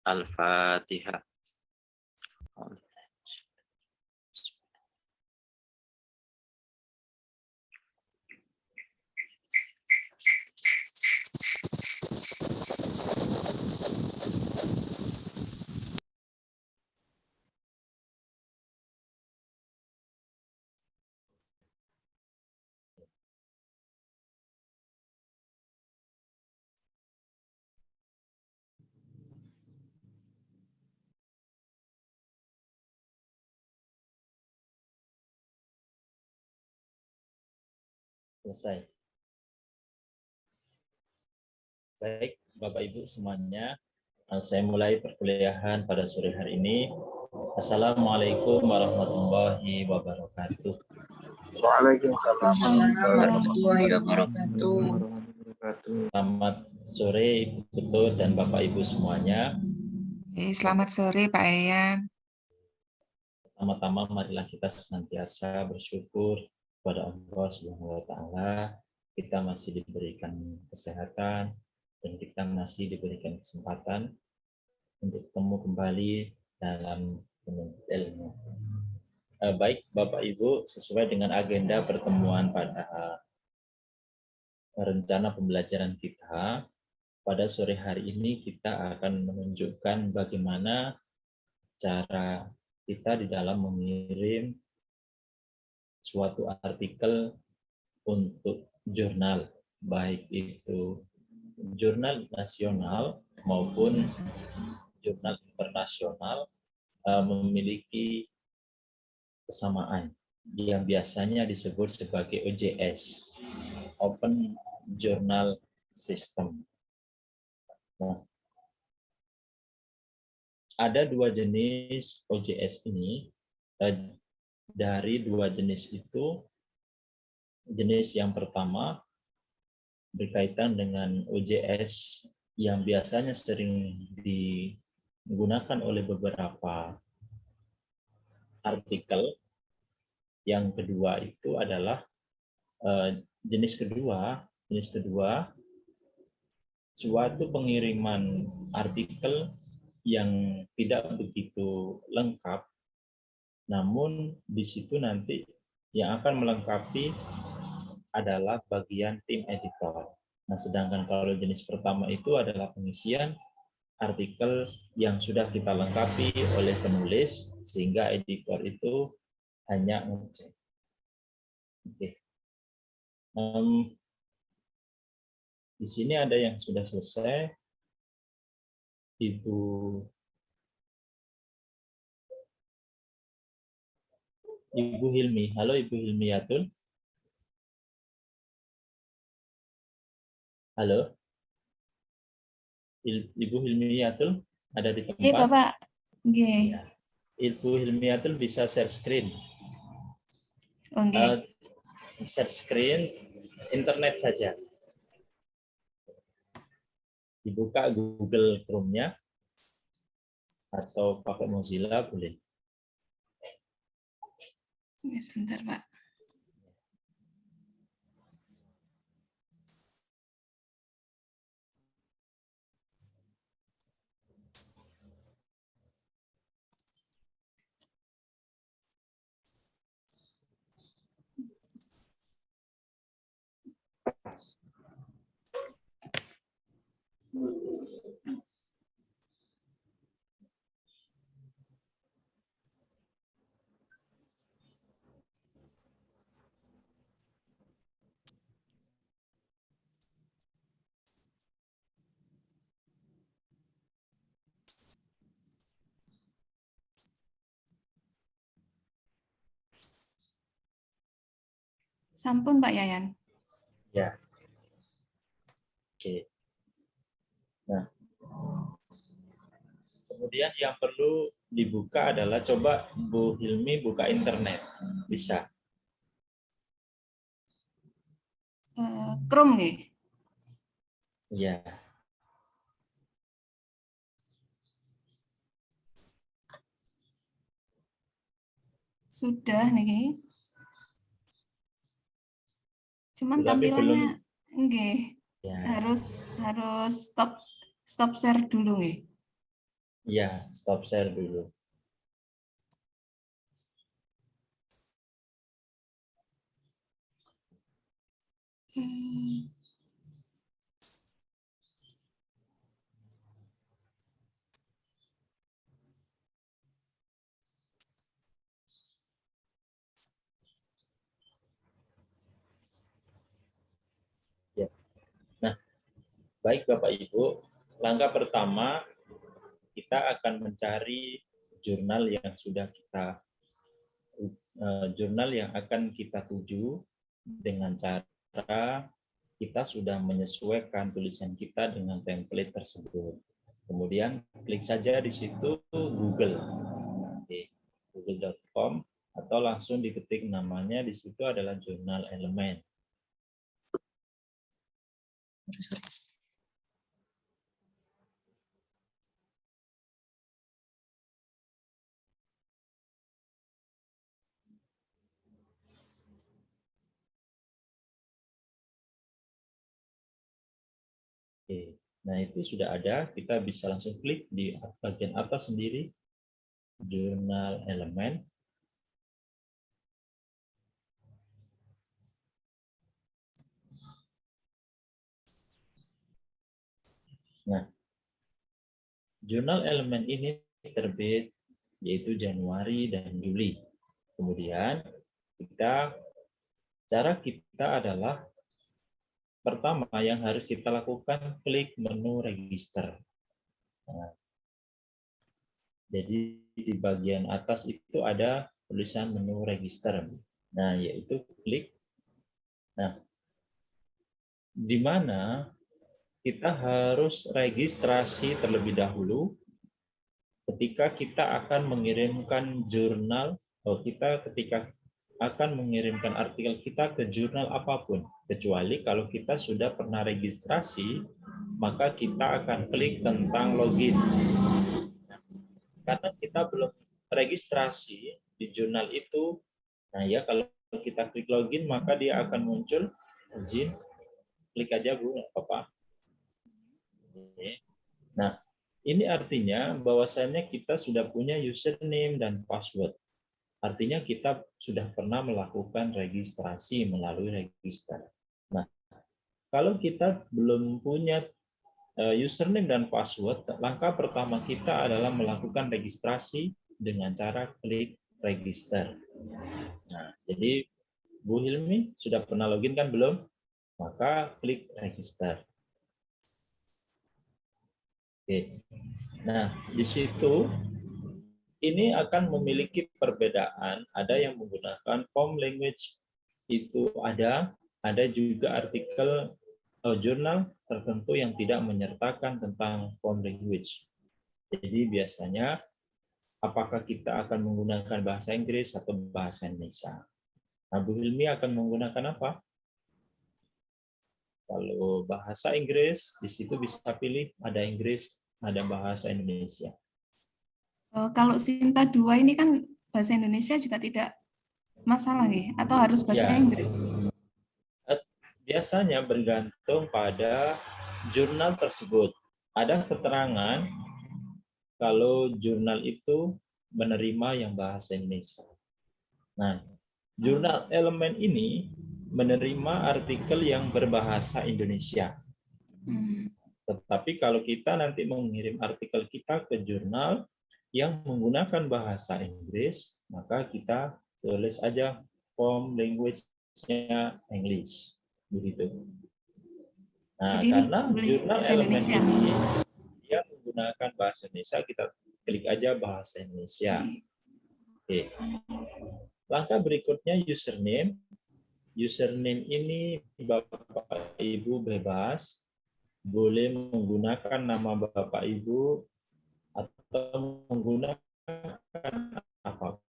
Al-Fatihah. Selesai. Baik, Bapak Ibu semuanya, saya mulai perkuliahan pada sore hari ini. Assalamualaikum warahmatullahi wabarakatuh. Waalaikumsalam warahmatullahi wabarakatuh. Selamat sore Ibu Ketut dan Bapak Ibu semuanya. Selamat sore Pak Yayan. Pertama-tama marilah kita senantiasa bersyukur kepada Allah Subhanahu wa taala. Kita masih diberikan kesehatan dan kita masih diberikan kesempatan untuk bertemu kembali dalam menuntut ilmu. Baik Bapak Ibu, sesuai dengan agenda pertemuan pada rencana pembelajaran kita, pada sore hari ini kita akan menunjukkan bagaimana cara kita di dalam mengirim suatu artikel untuk jurnal, baik itu jurnal nasional maupun jurnal internasional, memiliki kesamaan yang biasanya disebut sebagai OJS, Open Journal System. Nah, ada dua jenis OJS ini. Dari dua jenis itu, jenis yang pertama berkaitan dengan OJS yang biasanya sering digunakan oleh beberapa artikel. Yang kedua itu adalah jenis kedua, suatu pengiriman artikel yang tidak begitu lengkap, namun di situ nanti yang akan melengkapi adalah bagian tim editor. Nah, sedangkan kalau jenis pertama itu adalah pengisian artikel yang sudah kita lengkapi oleh penulis, sehingga editor itu hanya ngecek. Oke. Di sini ada yang sudah selesai. Ibu Hilmi. Halo Ibu Hilmiatul. Halo. Ibu Hilmiatul ada di tempat? Iya, Bapak. Oke. Ya. Ibu Hilmiatul bisa share screen. Oke. Share screen internet saja. Dibuka Google Chrome-nya atau pakai Mozilla boleh. Ya, sebentar, Pak. Sampun, Pak Yayan. Ya. Oke. Nah, kemudian yang perlu dibuka adalah coba Bu Hilmi buka internet. Bisa. Chrome nggih. Iya. Sudah niki. Cuman Tapi tampilannya nggih. Ya, Harus stop share dulu nih. ya, stop share dulu. Ya. Nah, baik Bapak Ibu, langkah pertama kita akan mencari jurnal yang sudah kita jurnal yang akan kita tuju dengan cara kita sudah menyesuaikan tulisan kita dengan template tersebut. Kemudian klik saja di situ Google, di google.com, atau langsung diketik namanya di situ adalah jurnal elemen. Oke. Nah, itu sudah ada, kita bisa langsung klik di bagian atas sendiri, jurnal elemen. Nah, jurnal elemen ini terbit yaitu Januari dan Juli. Kemudian cara kita adalah pertama yang harus kita lakukan klik menu register. Nah, jadi di bagian atas itu ada tulisan menu register. Nah, yaitu klik. Nah, di mana kita harus registrasi terlebih dahulu ketika kita akan mengirimkan jurnal, ketika akan mengirimkan artikel kita ke jurnal apapun, kecuali kalau kita sudah pernah registrasi, maka kita akan klik tentang login. Karena kita belum registrasi di jurnal itu, nah ya kalau kita klik login maka dia akan muncul izin, klik aja Bu, nggak apa-apa. Nah, ini artinya bahwasannya kita sudah punya username dan password. Artinya kita sudah pernah melakukan registrasi melalui register. Nah, kalau kita belum punya username dan password, langkah pertama kita adalah melakukan registrasi dengan cara klik register. Nah, jadi Bu Hilmi sudah pernah login kan belum? Maka klik register. Oke. Nah, di situ ini akan memiliki perbedaan. Ada yang menggunakan form language, itu ada juga artikel jurnal tertentu yang tidak menyertakan tentang form language. Jadi biasanya apakah kita akan menggunakan bahasa Inggris atau bahasa Indonesia. Nah, Bu Hilmi akan menggunakan apa? Kalau bahasa Inggris, di situ bisa pilih ada Inggris, ada bahasa Indonesia. Kalau Sinta 2 ini kan bahasa Indonesia juga tidak masalah nih, atau harus bahasa Ya, Inggris? biasanya bergantung pada jurnal tersebut. Ada keterangan kalau jurnal itu menerima yang bahasa Indonesia. Nah, jurnal elemen ini menerima artikel yang berbahasa Indonesia. Tetapi kalau kita nanti mengirim artikel kita ke jurnal yang menggunakan bahasa Inggris, maka kita tulis aja form language-nya English. Begitu. Nah, Jadi karena jurnal bahasa elemen Indonesia. ini dia menggunakan bahasa Indonesia, kita klik aja bahasa Indonesia. Oke. Langkah berikutnya username. Username ini Bapak Ibu bebas, boleh menggunakan nama Bapak Ibu atau menggunakan apapun.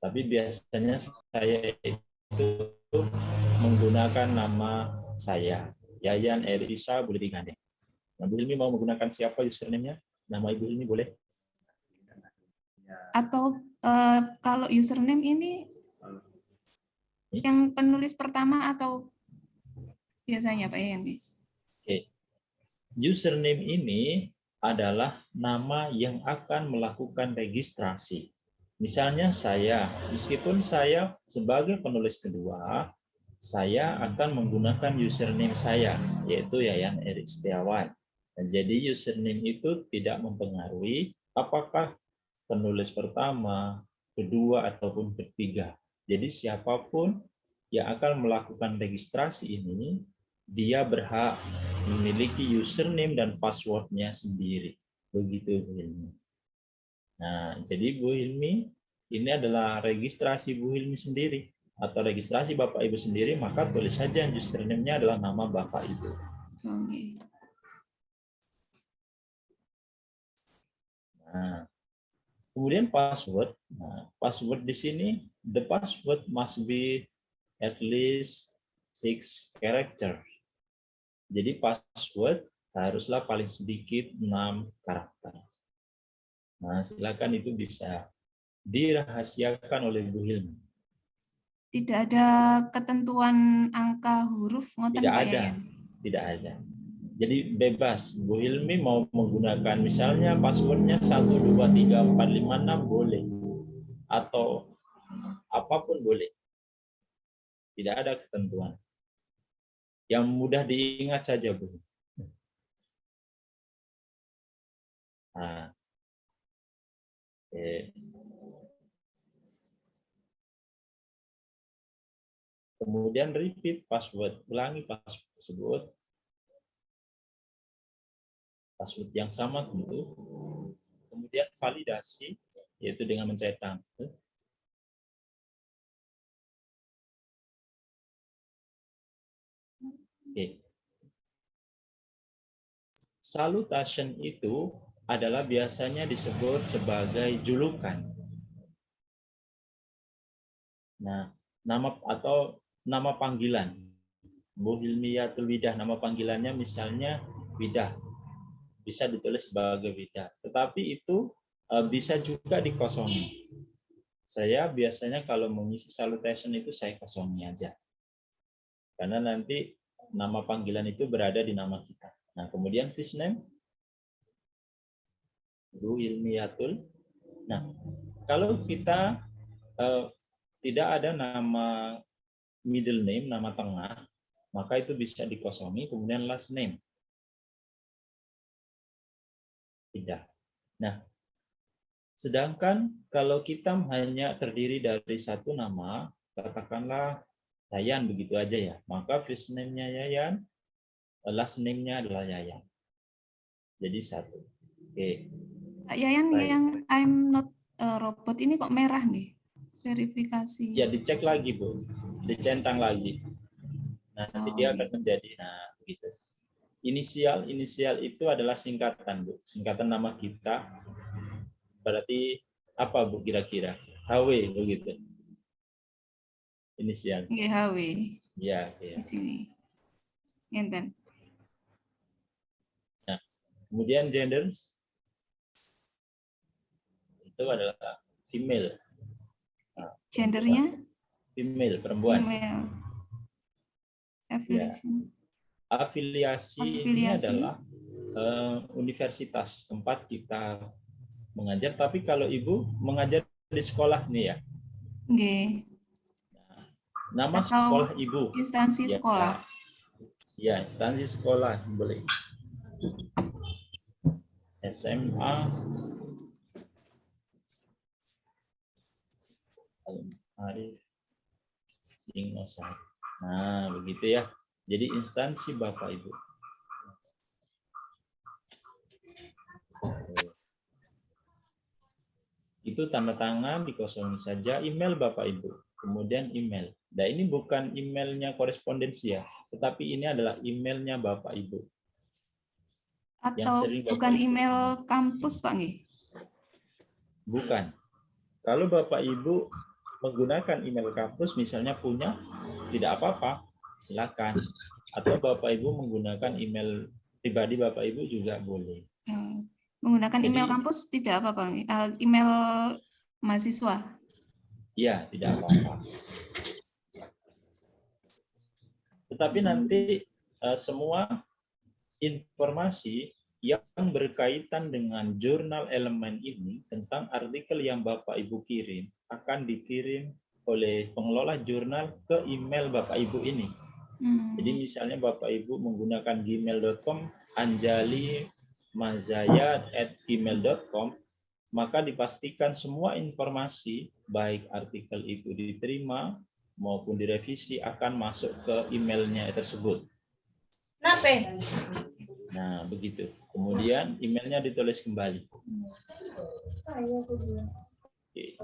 Tapi biasanya saya itu menggunakan nama saya, Yayan Erisa, boleh digandeng. Nah, Bu Hilmi mau menggunakan siapa username-nya? Nama Ibu Hilmi boleh? Atau kalau username ini Yang penulis pertama atau biasanya Pak Yayan? Oke. Username ini adalah nama yang akan melakukan registrasi. Misalnya saya, meskipun saya sebagai penulis kedua, saya akan menggunakan username saya, yaitu Yayan Erik Setiawan. Dan jadi username itu tidak mempengaruhi apakah penulis pertama, kedua, ataupun ketiga. Jadi siapapun yang akan melakukan registrasi ini, dia berhak memiliki username dan passwordnya sendiri. Begitu Bu Hilmi. Nah, jadi Bu Hilmi, ini adalah registrasi Bu Hilmi sendiri atau registrasi Bapak Ibu sendiri, maka tulis saja username-nya adalah nama Bapak Ibu. Nah, kemudian password. Nah, password di sini, the password must be at least 6 character. Jadi password haruslah paling sedikit 6 karakter. Nah, silakan itu bisa dirahasiakan oleh Bu Hilmi. Tidak ada ketentuan angka huruf ngoten Tidak Pak ada, Yayan? tidak ada. Jadi bebas, Bu Hilmi mau menggunakan misalnya passwordnya 1, 2, 3, 4, 5, 6 boleh. Atau apapun boleh. Tidak ada ketentuan. Yang mudah diingat saja, Bu. Nah, kemudian repeat password, ulangi password tersebut. Password yang sama tentu. Kemudian validasi, yaitu dengan mencetak. Oke. Salutation itu adalah biasanya disebut sebagai julukan. Nah, nama atau nama panggilan. Bu Hilmiyatul Widah, nama panggilannya misalnya Widah. Bisa ditulis sebagai Widah. Tetapi itu bisa juga dikosongi. Saya biasanya kalau mengisi salutation itu saya kosongi aja. Karena nanti nama panggilan itu berada di nama kita. Nah, kemudian first name, Bu Hilmiyatul. Nah, kalau kita tidak ada nama middle name, nama tengah, maka itu bisa dikosongi, kemudian last name. Tidak. Nah, sedangkan kalau kita hanya terdiri dari satu nama, katakanlah Yayan begitu aja ya, maka first name-nya Yayan, last name-nya adalah Yayan. Jadi satu. Oke. Pak Yayan, baik. yang I'm not a robot ini kok merah nih? Verifikasi. Ya dicek lagi Bu, dicentang lagi. Nah, nanti dia akan menjadi, nah begitu. Inisial itu adalah singkatan Bu, singkatan nama kita. Berarti apa Bu kira-kira? HW begitu. Inisial. HW. Ya, ya. Di sini. Enten. Nah, kemudian gender itu adalah female. Nah, gendernya? Female, perempuan. Female. Ya. Afiliasi ini adalah universitas tempat kita mengajar. Tapi kalau Ibu mengajar di sekolah nih ya. Nggih. Nah, nama sekolah Ibu. Instansi ya, sekolah. Ya, instansi sekolah boleh. SMA, Arif, Singosari. Nah, begitu ya. Jadi instansi Bapak Ibu. Itu tanda tangan dikosongi saja. Email Bapak Ibu. Kemudian email. Nah, ini bukan emailnya korespondensi ya, tetapi ini adalah emailnya Bapak Ibu. Atau bukan email kampus Pak Nggih? Bukan. Kalau Bapak Ibu menggunakan email kampus, misalnya punya, tidak apa-apa, silakan. Atau Bapak Ibu menggunakan email pribadi Bapak Ibu juga boleh. Menggunakan email kampus tidak apa-apa, email mahasiswa? Iya, tidak apa-apa. Tetapi nanti semua informasi yang berkaitan dengan jurnal elemen ini tentang artikel yang Bapak Ibu kirim akan dikirim oleh pengelola jurnal ke email Bapak Ibu ini. Jadi misalnya Bapak Ibu menggunakan gmail.com anjalimazayat@gmail.com, maka dipastikan semua informasi baik artikel itu diterima maupun direvisi akan masuk ke emailnya tersebut. Nah, begitu. Kemudian emailnya ditulis kembali. Oke.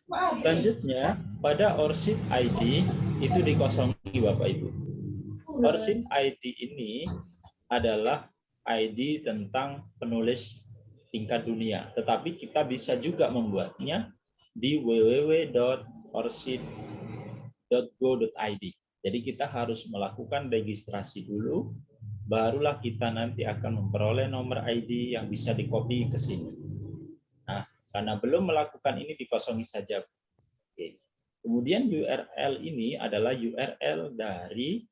Nah, selanjutnya pada ORCID ID itu dikosongi Bapak Ibu. ORCID ID ini adalah ID tentang penulis tingkat dunia, tetapi kita bisa juga membuatnya di www.orcid.go.id. Jadi kita harus melakukan registrasi dulu, barulah kita nanti akan memperoleh nomor ID yang bisa di-copy ke sini. Nah, karena belum melakukan ini dikosongi saja. Oke. Kemudian URL ini adalah URL dari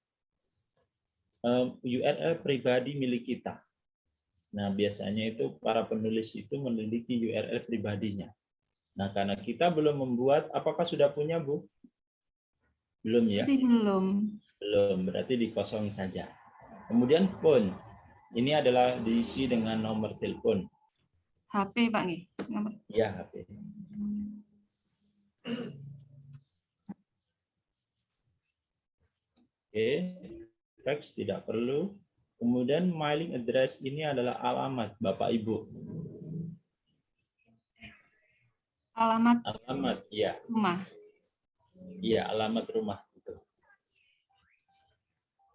URL pribadi milik kita. Nah, biasanya itu para penulis itu memiliki URL pribadinya. Nah, karena kita belum membuat, apakah sudah punya, Bu? Belum ya? Masih belum. Belum, berarti dikosongi saja. Kemudian phone. Ini adalah diisi dengan nomor telepon. HP, Pak nggih. Nomor. Ya, HP. Oke, teks tidak perlu. Kemudian mailing address ini adalah alamat Bapak Ibu. Alamat, ya. Rumah. Iya, alamat rumah itu.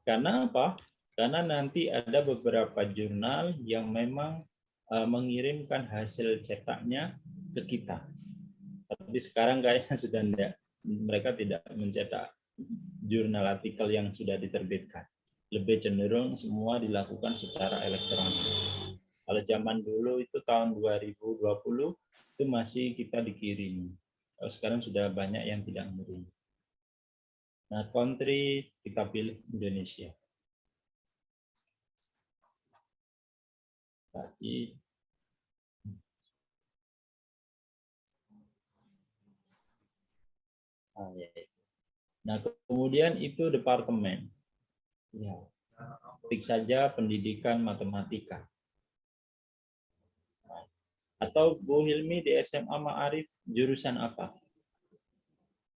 Karena apa? Karena nanti ada beberapa jurnal yang memang mengirimkan hasil cetaknya ke kita. Tapi sekarang kayaknya sudah tidak, mereka tidak mencetak jurnal artikel yang sudah diterbitkan. Lebih cenderung semua dilakukan secara elektronik. Kalau zaman dulu itu tahun 2020 itu masih kita dikirim. Kalau sekarang sudah banyak yang tidak mengirim. Nah, country kita pilih Indonesia. Tadi nah, kemudian itu departemen. Ya. Ketik saja pendidikan matematika. Atau Bu Hilmi di SMA Ma'arif jurusan apa?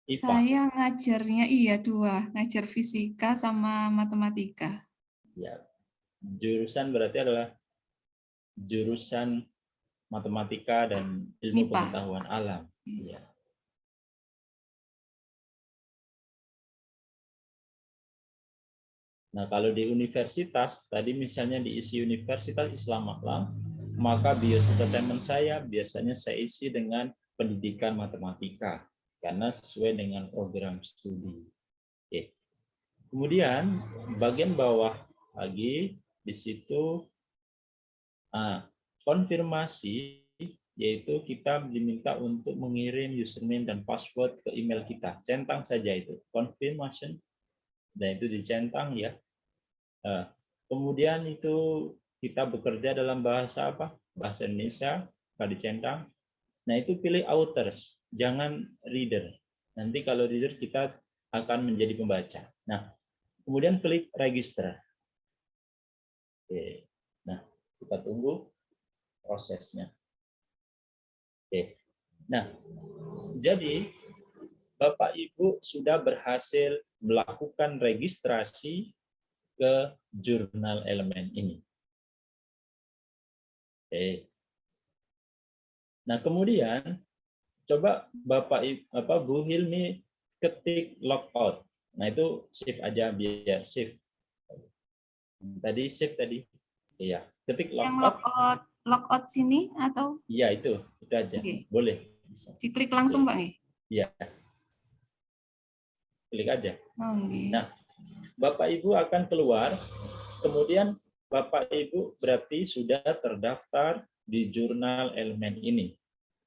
IPA. Saya ngajarnya dua, ngajar fisika sama matematika. Ya. Jurusan berarti adalah jurusan matematika dan ilmu MIPA. pengetahuan alam. Ya. Nah, kalau di universitas, tadi misalnya diisi Universitas Islam Malang, maka biostatement saya biasanya saya isi dengan pendidikan matematika, karena sesuai dengan program studi. Oke. Kemudian, bagian bawah lagi, di situ konfirmasi, yaitu kita diminta untuk mengirim username dan password ke email kita. Centang saja itu, confirmation. Dan itu dicentang ya. Kemudian itu kita bekerja dalam bahasa apa? Bahasa Indonesia, kalau dicentang. Nah, itu pilih authors, jangan reader. Nanti kalau reader kita akan menjadi pembaca. Nah, kemudian klik register. Oke. Nah, kita tunggu prosesnya. Oke. Nah, jadi Bapak Ibu sudah berhasil melakukan registrasi ke jurnal elemen ini. Oke. Nah, kemudian coba Bapak Bu Hilmi ketik logout. Nah, itu shift aja biar shift. Tadi shift tadi. Iya, ketik logout. Yang logout sini atau? Iya, itu aja. Okay. Boleh. Bisa. Diklik langsung, Pak nggih? Iya. Klik aja. Okay. Nah, Bapak Ibu akan keluar, kemudian Bapak Ibu berarti sudah terdaftar di jurnal elemen ini,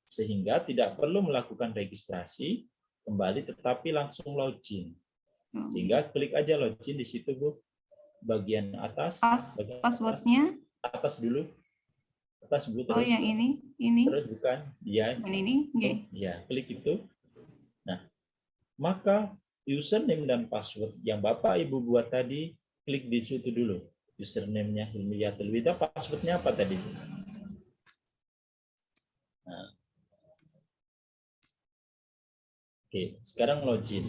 sehingga tidak perlu melakukan registrasi, kembali, tetapi langsung login. Oh, Sehingga klik aja login di situ, Bu. Bagian atas, bagian passwordnya. atas dulu. Atas, Bu, Oh, terus. yang ini. Terus bukan, ya. Yang ini, okay. Ya, klik itu. Nah, maka username dan password yang Bapak Ibu buat tadi, klik di situ dulu. Username-nya Hilmiyatul Wida, password-nya apa tadi? Nah. Oke, sekarang login.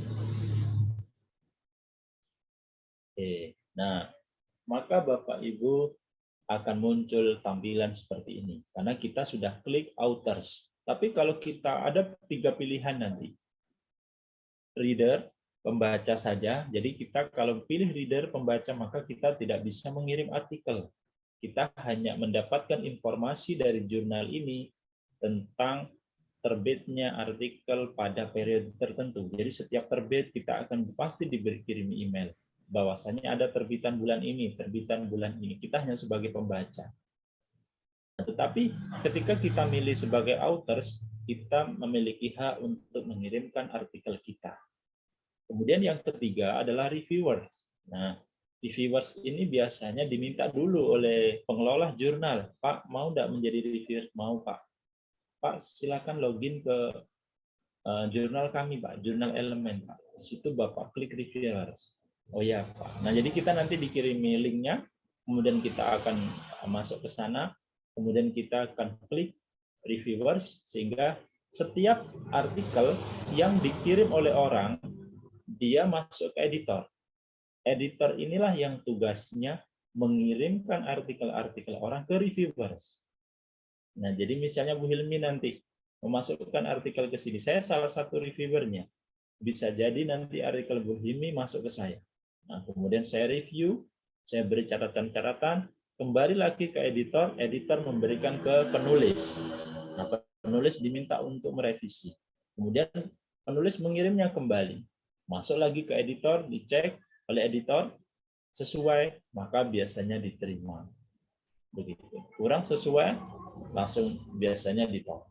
Oke, nah, maka Bapak Ibu akan muncul tampilan seperti ini karena kita sudah klik authors. Tapi kalau kita ada 3 pilihan nanti. Reader, pembaca saja. Jadi kita kalau pilih reader, pembaca, maka kita tidak bisa mengirim artikel. Kita hanya mendapatkan informasi dari jurnal ini tentang terbitnya artikel pada periode tertentu. Jadi setiap terbit kita akan pasti diberi kirim email bahwasanya ada terbitan bulan ini, terbitan bulan ini. Kita hanya sebagai pembaca. Tetapi ketika kita milih sebagai authors, kita memiliki hak untuk mengirimkan artikel kita. Kemudian yang ketiga adalah reviewers. Nah, reviewers ini biasanya diminta dulu oleh pengelola jurnal. Pak, mau tidak menjadi reviewer? Mau, Pak. Pak, silakan login ke jurnal kami, Pak. Jurnal Elemen, Pak. Di situ Bapak klik reviewers. Oh ya, Pak. Nah, jadi kita nanti dikirimi linknya, kemudian kita akan masuk ke sana, kemudian kita akan klik reviewers, sehingga setiap artikel yang dikirim oleh orang, dia masuk ke editor. Editor inilah yang tugasnya mengirimkan artikel-artikel orang ke reviewers. Nah, jadi misalnya Bu Hilmi nanti memasukkan artikel ke sini, saya salah satu reviewernya. Bisa jadi nanti artikel Bu Hilmi masuk ke saya. Nah, kemudian saya review, saya beri catatan-catatan, kembali lagi ke editor, editor memberikan ke penulis. Nah, penulis diminta untuk merevisi. Kemudian penulis mengirimnya kembali. Masuk lagi ke editor, dicek oleh editor, sesuai, maka biasanya diterima. Begitu. Kurang sesuai, langsung biasanya ditolak.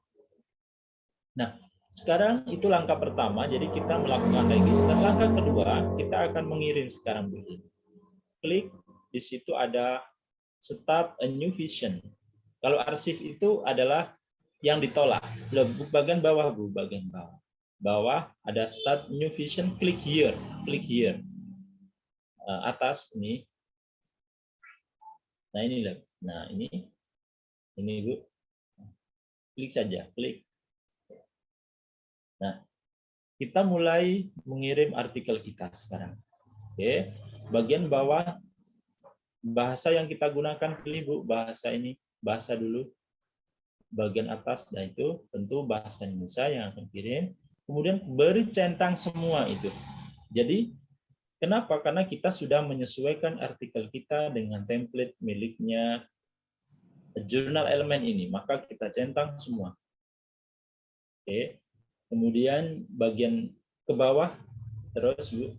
Nah, sekarang itu langkah pertama, jadi kita melakukan register. Langkah kedua, kita akan mengirim sekarang begini. Klik, di situ ada Start a New Vision. Kalau arsip itu adalah yang ditolak. Bagian bawah, Bu, bagian bawah. Bawah ada Start New Vision, klik here. Klik here. Atas ini. Nah, ini. Nah, ini Bu. Klik saja, klik. Nah, kita mulai mengirim artikel kita sekarang. Oke, bagian bawah bahasa yang kita gunakan, pilih Bu, bahasa ini, bahasa dulu. Bagian atas, nah itu tentu bahasa Indonesia yang akan kirim. Kemudian beri centang semua itu. Jadi kenapa? Karena kita sudah menyesuaikan artikel kita dengan template miliknya jurnal Elemen ini, maka kita centang semua. Oke. Kemudian bagian ke bawah terus, Bu.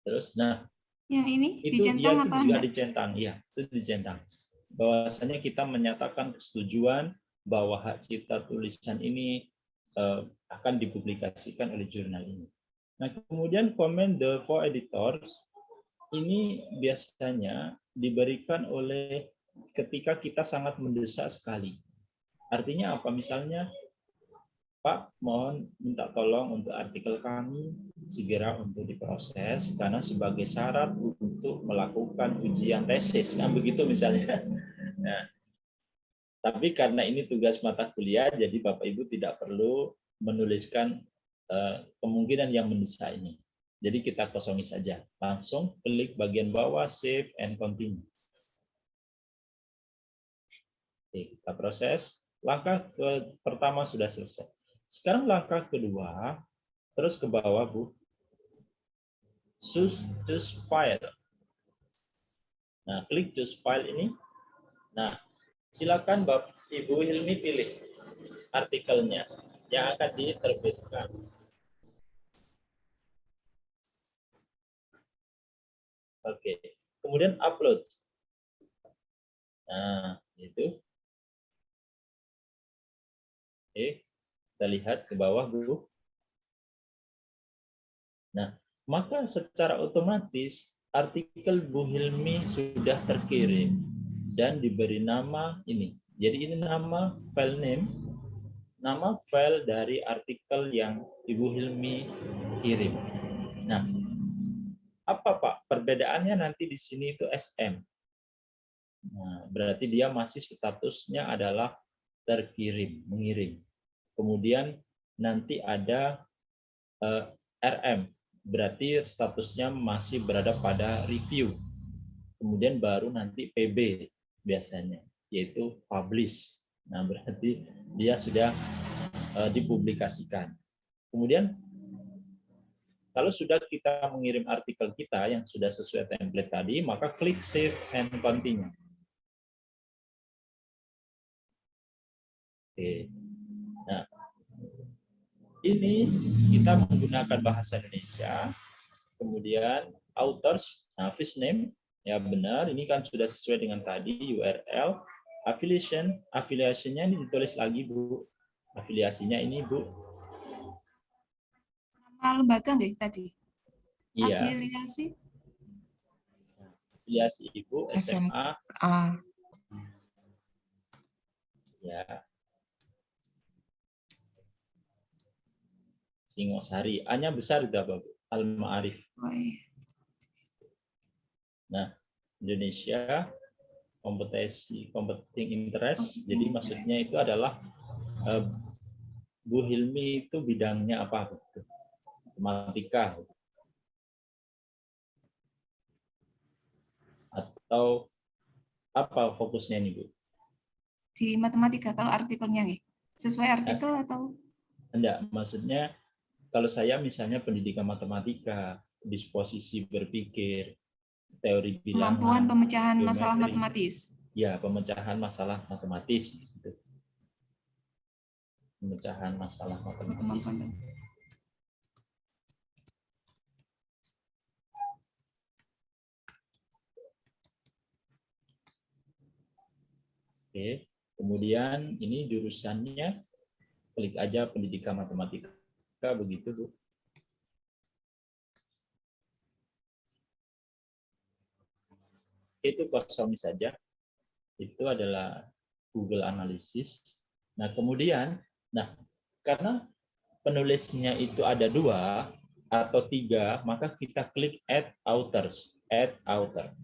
Terus, nah, yang ini itu dicentang ya, itu apa juga enggak? dicentang, ya, itu dicentang. Bahwasanya kita menyatakan kesetujuan bahwa hak cipta tulisan ini akan dipublikasikan oleh jurnal ini. Nah, kemudian komen the co-editors ini biasanya diberikan oleh ketika kita sangat mendesak sekali. Artinya apa? Misalnya, Pak, mohon minta tolong untuk artikel kami segera untuk diproses karena sebagai syarat untuk melakukan ujian tesis, kan begitu misalnya. Nah, tapi karena ini tugas mata kuliah, jadi Bapak Ibu tidak perlu menuliskan kemungkinan yang mendesak ini. Jadi kita kosongi saja. Langsung klik bagian bawah, save and continue. Oke, kita proses. Langkah pertama sudah selesai. Sekarang langkah kedua, terus ke bawah, Bu. Choose file. Nah, klik choose file ini. Nah, silakan Bapak Ibu Hilmi pilih artikelnya yang akan diterbitkan. Oke. Kemudian upload. Nah, itu. Oke. Kita lihat ke bawah, Bu. Nah, maka secara otomatis artikel Bu Hilmi sudah terkirim dan diberi nama ini. Jadi ini nama file name, nama file dari artikel yang Ibu Hilmi kirim. Nah, apa Pak perbedaannya nanti di sini itu SM? Nah, berarti dia masih statusnya adalah terkirim, mengirim. Kemudian nanti ada RM, berarti statusnya masih berada pada review. Kemudian baru nanti PB biasanya, yaitu publish. Nah, berarti dia sudah dipublikasikan. Kemudian kalau sudah kita mengirim artikel kita yang sudah sesuai template tadi, maka klik save and continue. Oke. Nah, ini kita menggunakan bahasa Indonesia. Kemudian authors, nah, first name, ya benar, ini kan sudah sesuai dengan tadi, URL, affiliation, afiliasinya ini ditulis lagi, Bu. Afiliasinya ini, Bu. Nama lembaga nggih tadi? Iya. Afiliasi? Afiliasi Ibu, SMA. Ya. Singosari. A-nya besar udah, Bu. Al-Ma'arif. Oh, iya. Nah, Indonesia competing interest. Jadi maksudnya itu adalah Bu Hilmi itu bidangnya apa? Matematika atau apa fokusnya nih, Bu? Di matematika kalau artikelnya nih. Sesuai artikel atau? Enggak, maksudnya kalau saya misalnya pendidikan matematika, disposisi berpikir, teori bilangan, Kemampuan pemecahan masalah geometri. matematis. Ya, pemecahan masalah matematis. Gitu. Pemecahan masalah matematis. Oke, kemudian ini jurusannya, klik aja pendidikan matematika, begitu, Bu. Itu kosong saja. Itu adalah Google Analysis. Nah, kemudian, karena penulisnya itu ada 2 atau 3, maka kita klik Add Authors, Add Author,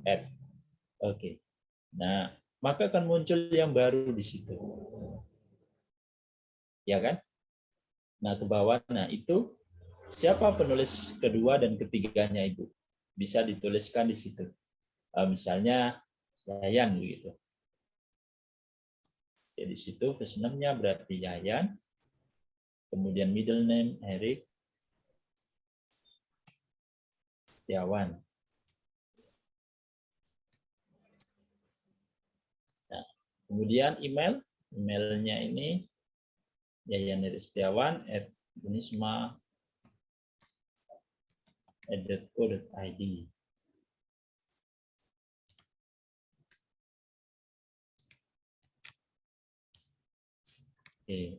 Add. Oke. Nah, maka akan muncul yang baru di situ. Ya kan? Nah, ke bawah, nah itu siapa penulis kedua dan ketiganya Ibu? Bisa dituliskan di situ. Misalnya Yayan begitu. Jadi di situ first name-nya berarti Yayan. Kemudian middle name Erik Setiawan. Nah, kemudian emailnya ini Yayan Erik Setiawan @unisma.co.id. Oke.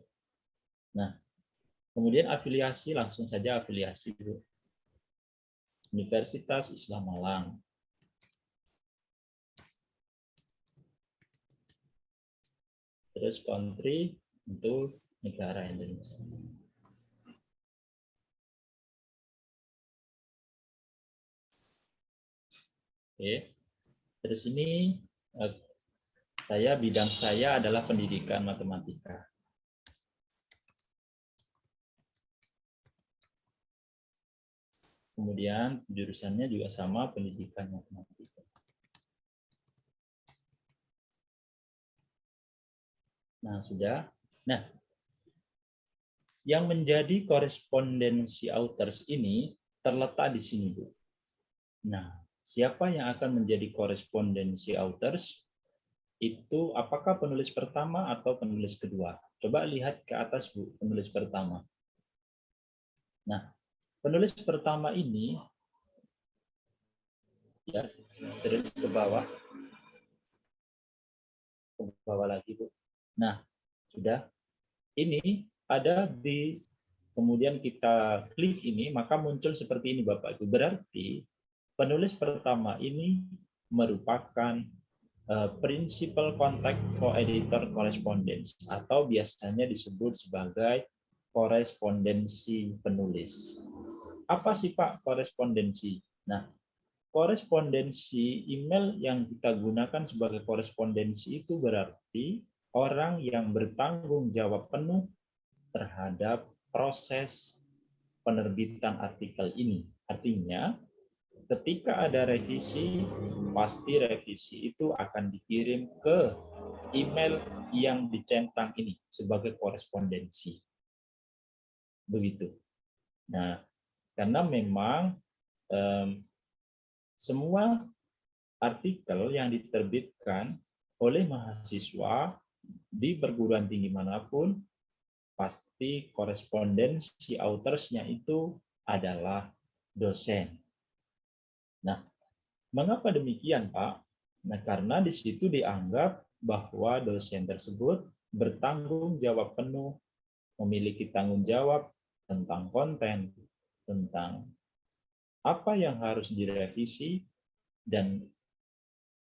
Nah, kemudian afiliasi, langsung saja afiliasi dulu. Universitas Islam Malang. Terus country untuk negara Indonesia. Oke. Terus ini bidang saya adalah pendidikan matematika. Kemudian jurusannya juga sama, pendidikan matematika. Nah, sudah. Nah, yang menjadi korespondensi authors ini terletak di sini, Bu. Nah, siapa yang akan menjadi korespondensi authors? Itu apakah penulis pertama atau penulis kedua? Coba lihat ke atas, Bu, penulis pertama. Nah, penulis pertama ini, ya, terus ke bawah lagi, Bu. Nah, sudah. Ini ada di, kemudian kita klik ini, maka muncul seperti ini Bapak Ibu. Berarti penulis pertama ini merupakan principal contact co-editor correspondence, atau biasanya disebut sebagai korespondensi penulis. Apa sih Pak korespondensi? Nah, korespondensi email yang kita gunakan sebagai korespondensi itu berarti orang yang bertanggung jawab penuh terhadap proses penerbitan artikel ini. Artinya, ketika ada revisi, pasti revisi itu akan dikirim ke email yang dicentang ini sebagai korespondensi. Begitu. Nah, karena memang semua artikel yang diterbitkan oleh mahasiswa di perguruan tinggi manapun, pasti korespondensi autorsnya itu adalah dosen. Nah, mengapa demikian, Pak? Nah, karena di situ dianggap bahwa dosen tersebut bertanggung jawab penuh, memiliki tanggung jawab tentang konten, tentang apa yang harus direvisi, dan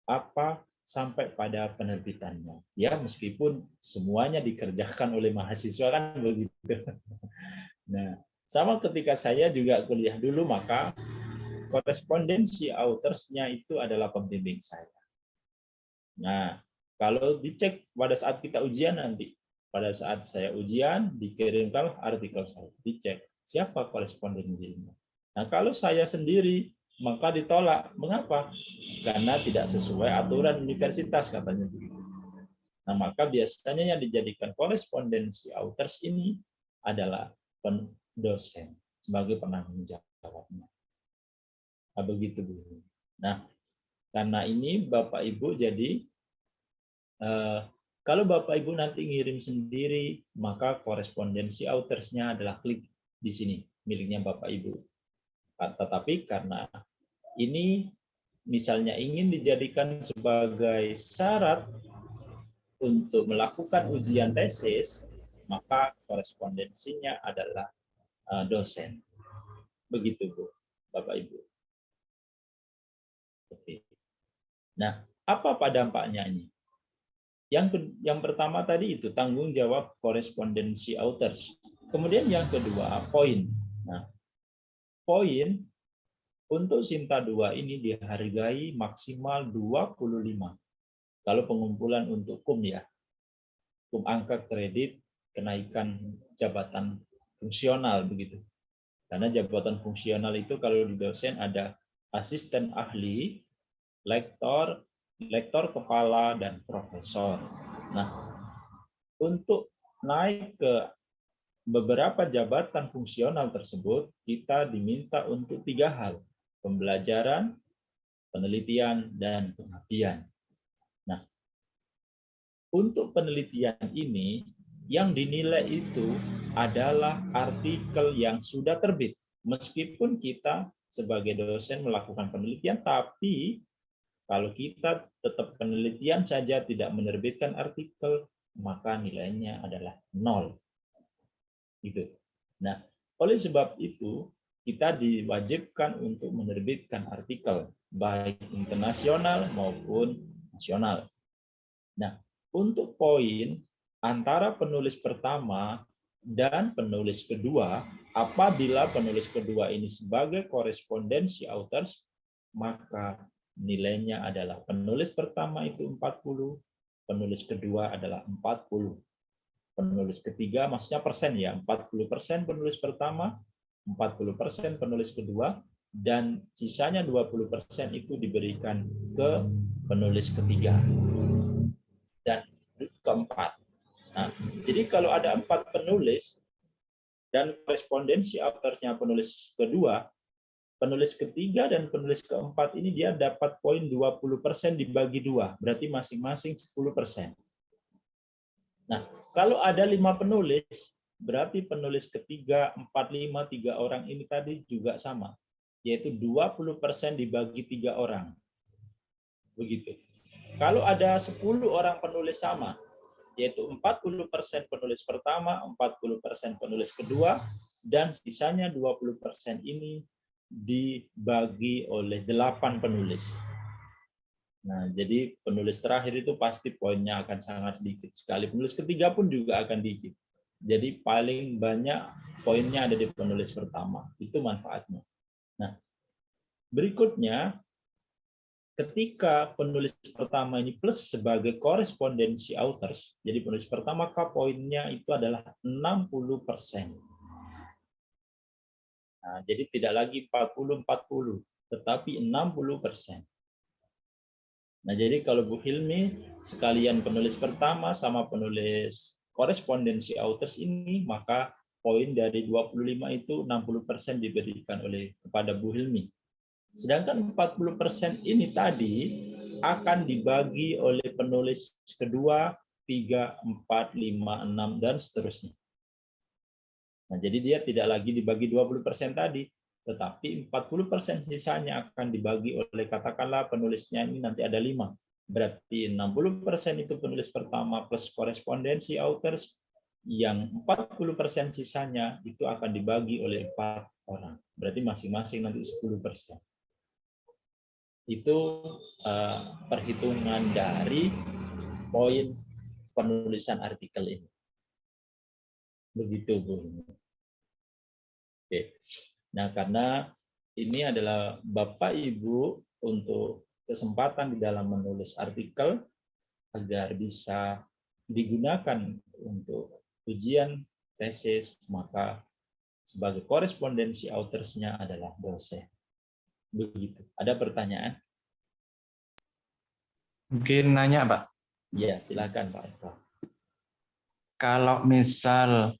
apa sampai pada penerbitannya. Ya, meskipun semuanya dikerjakan oleh mahasiswa kan begitu. Nah, sama ketika saya juga kuliah dulu, maka korespondensi autorsnya itu adalah pembimbing saya. Nah, kalau dicek pada saat kita ujian nanti, pada saat saya ujian, dikirimkan artikel saya, dicek siapa korespondensinya. Nah, kalau saya sendiri, maka ditolak. Mengapa? Karena tidak sesuai aturan universitas, katanya. Nah, maka biasanya yang dijadikan korespondensi authors ini adalah dosen sebagai penanggung jawabnya. Nah, begitu dulu. Nah, karena ini Bapak Ibu, jadi kalau Bapak Ibu nanti ngirim sendiri, maka korespondensi autorsnya adalah klik di sini, miliknya Bapak Ibu. Tetapi karena ini misalnya ingin dijadikan sebagai syarat untuk melakukan ujian tesis, maka korespondensinya adalah dosen. Begitu, Bu, Bapak Ibu. Oke. Nah, apa dampaknya ini? Yang pertama tadi itu tanggung jawab korespondensi authors. Kemudian yang kedua, poin. Nah, poin untuk Sinta 2 ini dihargai maksimal 25. Kalau pengumpulan untuk KUM ya. KUM angka kredit kenaikan jabatan fungsional begitu. Karena jabatan fungsional itu kalau di dosen ada asisten ahli, lektor, lektor kepala, dan profesor. Nah, untuk naik ke beberapa jabatan fungsional tersebut, kita diminta untuk 3 hal: pembelajaran, penelitian, dan pengabdian. Nah, untuk penelitian ini, yang dinilai itu adalah artikel yang sudah terbit. Meskipun kita sebagai dosen melakukan penelitian, tapi kalau kita tetap penelitian saja tidak menerbitkan artikel, maka nilainya adalah 0. Gitu. Nah, oleh sebab itu, kita diwajibkan untuk menerbitkan artikel, baik internasional maupun nasional. Nah, untuk poin antara penulis pertama dan penulis kedua, apabila penulis kedua ini sebagai korespondensi authors, maka nilainya adalah penulis pertama itu 40, penulis kedua adalah 40. Penulis ketiga, maksudnya persen ya, 40% penulis pertama, 40% penulis kedua, dan sisanya 20% itu diberikan ke penulis ketiga dan keempat. Nah, jadi kalau ada 4 penulis dan korespondensi autorsnya penulis kedua, penulis ketiga dan penulis keempat ini dia dapat poin 20% dibagi 2, berarti masing-masing 10%. Nah, kalau ada 5 penulis, berarti penulis ketiga, 4, 5, 3 orang ini tadi juga sama, yaitu 20% dibagi 3 orang. Begitu. Kalau ada 10 orang penulis sama, yaitu 40% penulis pertama, 40% penulis kedua, dan sisanya 20% ini dibagi oleh 8 penulis. Nah, jadi penulis terakhir itu pasti poinnya akan sangat sedikit sekali. Penulis ketiga pun juga akan dikit. Jadi paling banyak poinnya ada di penulis pertama. Itu manfaatnya. Nah, berikutnya, ketika penulis pertama ini plus sebagai korespondensi authors, jadi penulis pertama poinnya itu adalah 60%. Nah, jadi tidak lagi 40-40, tetapi 60%. Nah, jadi kalau Bu Hilmi sekalian penulis pertama sama penulis korespondensi authors ini, maka poin dari 25 itu 60% diberikan kepada Bu Hilmi. Sedangkan 40% ini tadi akan dibagi oleh penulis kedua, 3, 4, 5, 6, dan seterusnya. Nah, jadi dia tidak lagi dibagi 20% tadi, tetapi 40% sisanya akan dibagi oleh, katakanlah penulisnya ini nanti ada 5. Berarti 60% itu penulis pertama plus korespondensi authors, yang 40% sisanya itu akan dibagi oleh 4 orang. Berarti masing-masing nanti 10%. Itu perhitungan dari poin penulisan artikel ini. Begitu, Bu. Oke. Nah, karena ini adalah Bapak Ibu untuk kesempatan di dalam menulis artikel agar bisa digunakan untuk ujian tesis, maka sebagai korespondensi authors-nya adalah dosen. Begitu. Ada pertanyaan? Mungkin nanya, Pak. Ya, silakan Pak Eko. Kalau misal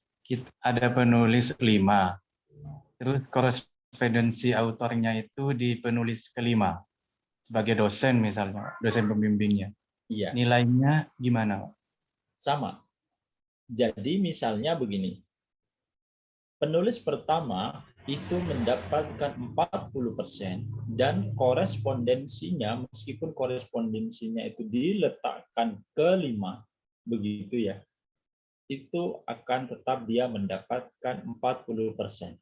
ada penulis 5, terus korespondensi autornya itu di penulis kelima, sebagai dosen misalnya, dosen pembimbingnya. Iya. Nilainya gimana, Pak? Sama. Jadi misalnya begini. Penulis pertama itu mendapatkan 40% dan korespondensinya, meskipun korespondensinya itu diletakkan ke 5, begitu ya, itu akan tetap dia mendapatkan 40%.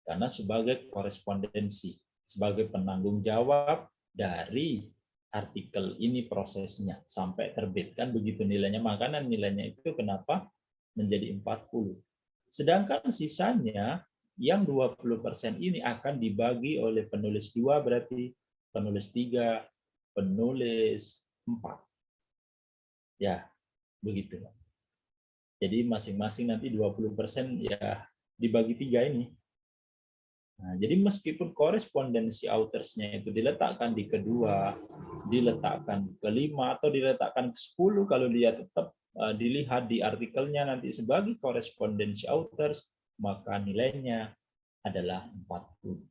Karena sebagai korespondensi, sebagai penanggung jawab dari artikel ini prosesnya sampai terbit, kan begitu nilainya. Makanya nilainya itu kenapa menjadi 40. Sedangkan sisanya yang 20% ini akan dibagi oleh penulis 2, berarti penulis 3, penulis 4. Ya, begitu. Jadi masing-masing nanti 20% ya dibagi 3 ini. Nah, jadi meskipun korespondensi authors-nya itu diletakkan di kedua, diletakkan ke 5, atau diletakkan ke 10, kalau dia tetap dilihat di artikelnya nanti sebagai korespondensi authors, maka nilainya adalah 40.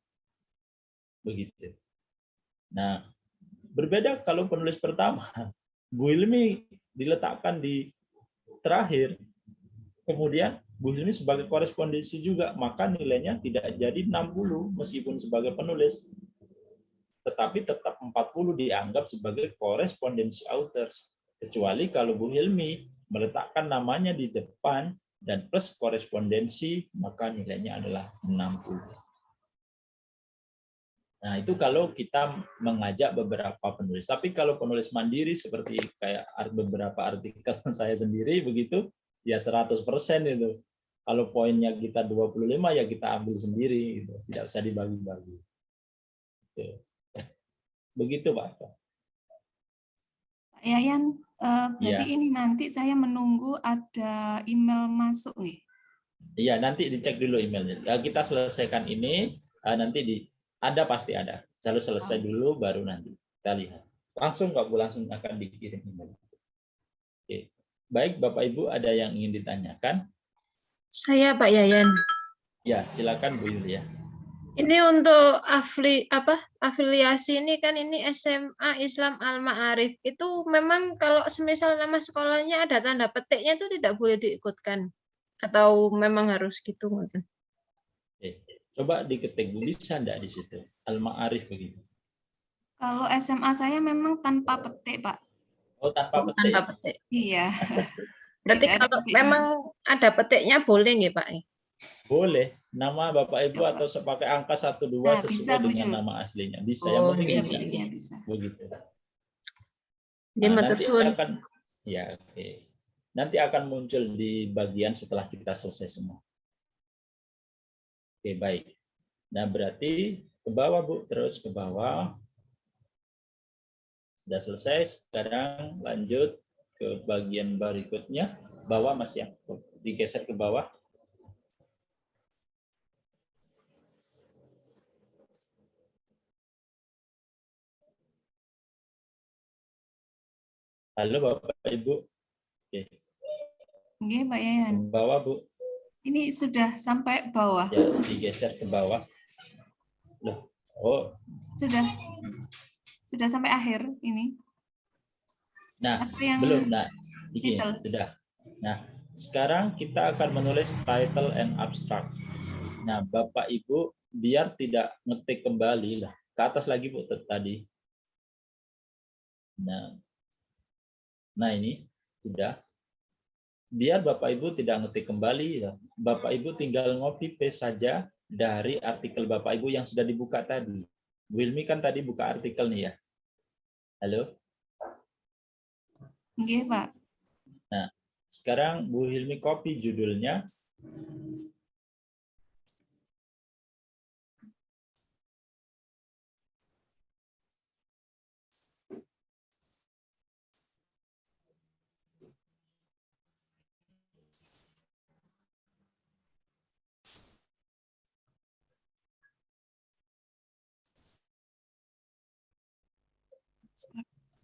Begitu. Nah, berbeda kalau penulis pertama. Bu Hilmi diletakkan di terakhir, kemudian Bu Hilmi sebagai korespondensi juga, maka nilainya tidak jadi 60 meskipun sebagai penulis, tetapi tetap 40 dianggap sebagai korespondensi authors. Kecuali kalau Bu Hilmi meletakkan namanya di depan dan plus korespondensi, maka nilainya adalah 60. Nah, itu kalau kita mengajak beberapa penulis. Tapi kalau penulis mandiri seperti kayak beberapa artikel saya sendiri begitu, ya 100% itu. Kalau poinnya kita 25 ya kita ambil sendiri gitu. Tidak usah dibagi-bagi. Begitu, Pak. Pak Yayan, berarti Ya. ini nanti saya menunggu ada email masuk nih. Iya, nanti dicek dulu emailnya. Ya, kita selesaikan ini, nanti ada pasti ada. Selalu selesai dulu, baru nanti kita lihat. Langsung nggak Bu, langsung akan dikirim email. Oke. Baik, Bapak Ibu, ada yang ingin ditanyakan? Saya Pak Yayan. Ya, silakan Bu Yulia. Ini untuk afiliasi ini kan ini SMA Islam Al-Ma'arif. Itu memang kalau semisal nama sekolahnya ada tanda petiknya itu tidak boleh diikutkan. Atau memang harus gitu? Oke. Coba diketik Bu, bisa enggak di situ? Al-Ma'arif begitu. Berarti Tidak ada kalau petiknya. memang ada petiknya boleh nggih Pak? Boleh nama Bapak Ibu Ya, Pak. atau pakai angka 12 Nah, sesuai bisa dengan muncul. nama aslinya. Bisa, yang Oh, penting iya, Ada bisa. petiknya bisa. Begitu. Dia Nah, matur nanti suwun. akan ya oke. Nanti akan muncul di bagian setelah kita selesai semua. Oke, baik. Nah, berarti ke bawah, Bu, terus ke bawah. Sudah selesai, sekarang lanjut ke bagian berikutnya. Bawah Mas ya. Digeser ke bawah. Halo Bapak Ibu. Oke. Oke, Pak Ke Yayan. bawah, Bu. Ini sudah sampai bawah. Ya, digeser ke bawah. Loh. Oh, Sudah sampai akhir ini. nah, Atau yang belum. Nah, ini title. sudah. Nah, sekarang kita akan menulis title and abstract. Nah, Bapak Ibu biar tidak ngetik kembali lah. Ke atas lagi Bu tadi. Nah ini sudah. Biar Bapak Ibu tidak ngetik kembali, ya. Bapak Ibu tinggal copy paste saja dari artikel Bapak Ibu yang sudah dibuka tadi. Bu Hilmi kan tadi buka artikel nih ya. Halo? Oke, Pak. Nah, sekarang Bu Hilmi copy judulnya.